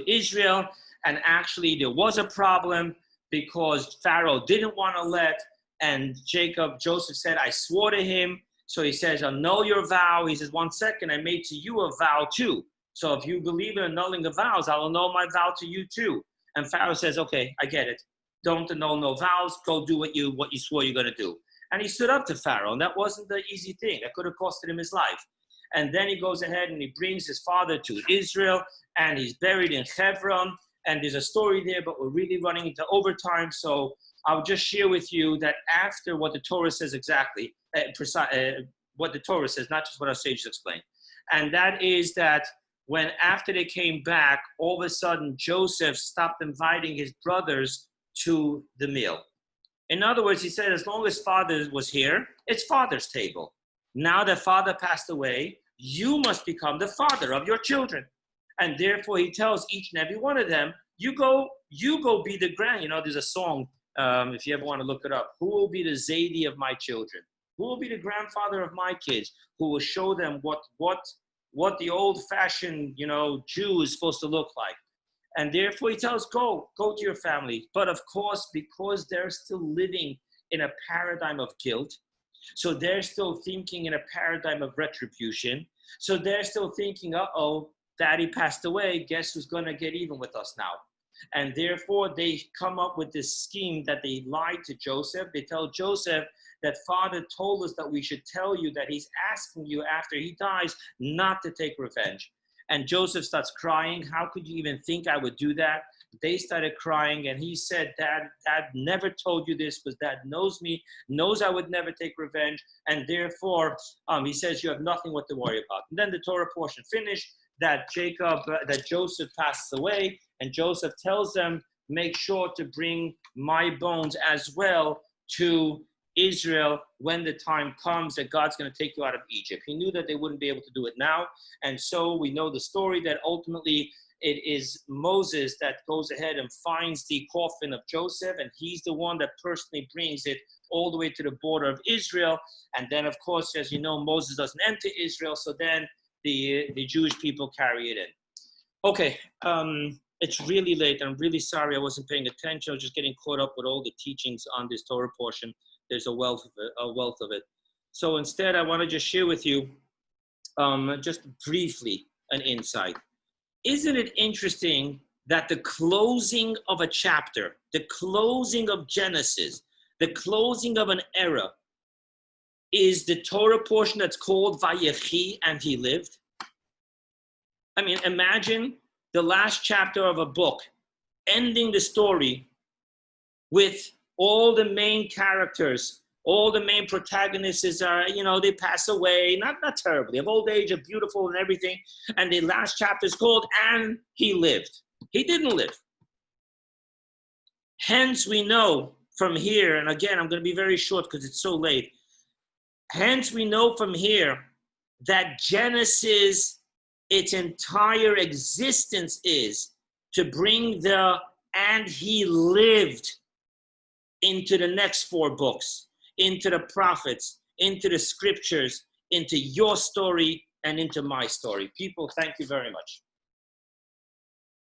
Israel. And actually there was a problem because Pharaoh didn't want to let, and Joseph said, I swore to him. So he says, annul your vow. He says, 1 second, I made to you a vow too. So if you believe in annulling the vows, I'll annul my vow to you too. And Pharaoh says, okay, I get it. Don't annul no vows. Go do what you swore you're going to do. And he stood up to Pharaoh, and that wasn't the easy thing. That could have costed him his life. And then he goes ahead and he brings his father to Israel, and he's buried in Hebron. And there's a story there, but we're really running into overtime. So I'll just share with you that after what the Torah says exactly, what the Torah says, not just what our sages explain. And that is that when after they came back, all of a sudden Joseph stopped inviting his brothers to the meal. In other words, he said, as long as father was here, it's father's table. Now that father passed away, you must become the father of your children. And therefore he tells each and every one of them, you go be the grand. You know, there's a song, if you ever want to look it up. Who will be the Zadie of my children? Who will be the grandfather of my kids? Who will show them what the old-fashioned, Jew is supposed to look like? And therefore he tells, go to your family. But of course, because they're still living in a paradigm of guilt, so they're still thinking in a paradigm of retribution. So they're still thinking, uh-oh, daddy passed away. Guess who's going to get even with us now? And therefore they come up with this scheme that they lied to Joseph. They tell Joseph that father told us that we should tell you that he's asking you after he dies not to take revenge. And Joseph starts crying. How could you even think I would do that? They started crying, and he said, Dad never told you this because Dad knows me, knows I would never take revenge, and therefore, he says you have nothing what to worry about. And then the Torah portion finished, that Joseph passes away, and Joseph tells them, make sure to bring my bones as well to Israel when the time comes that God's going to take you out of Egypt. He knew that they wouldn't be able to do it now. And so we know the story that ultimately it is Moses that goes ahead and finds the coffin of Joseph, and he's the one that personally brings it all the way to the border of Israel. And then, of course, as you know, Moses doesn't enter Israel, so then the Jewish people carry it in. Okay, it's really late. I'm really sorry I wasn't paying attention. I was just getting caught up with all the teachings on this Torah portion. There's a wealth of it. So instead, I want to just share with you just briefly an insight. Isn't it interesting that the closing of a chapter, the closing of Genesis, the closing of an era is the Torah portion that's called Vayechi, and he lived? I mean, imagine the last chapter of a book ending the story with all the main characters, all the main protagonists are, they pass away, not terribly, of old age, are beautiful and everything. And the last chapter is called, and he lived. He didn't live. Hence, we know from here, and again, I'm going to be very short because it's so late. Hence, we know from here that Genesis, its entire existence is to bring the, and he lived, into the next 4 books, into the prophets, into the scriptures, into your story, and into my story. People, thank you very much.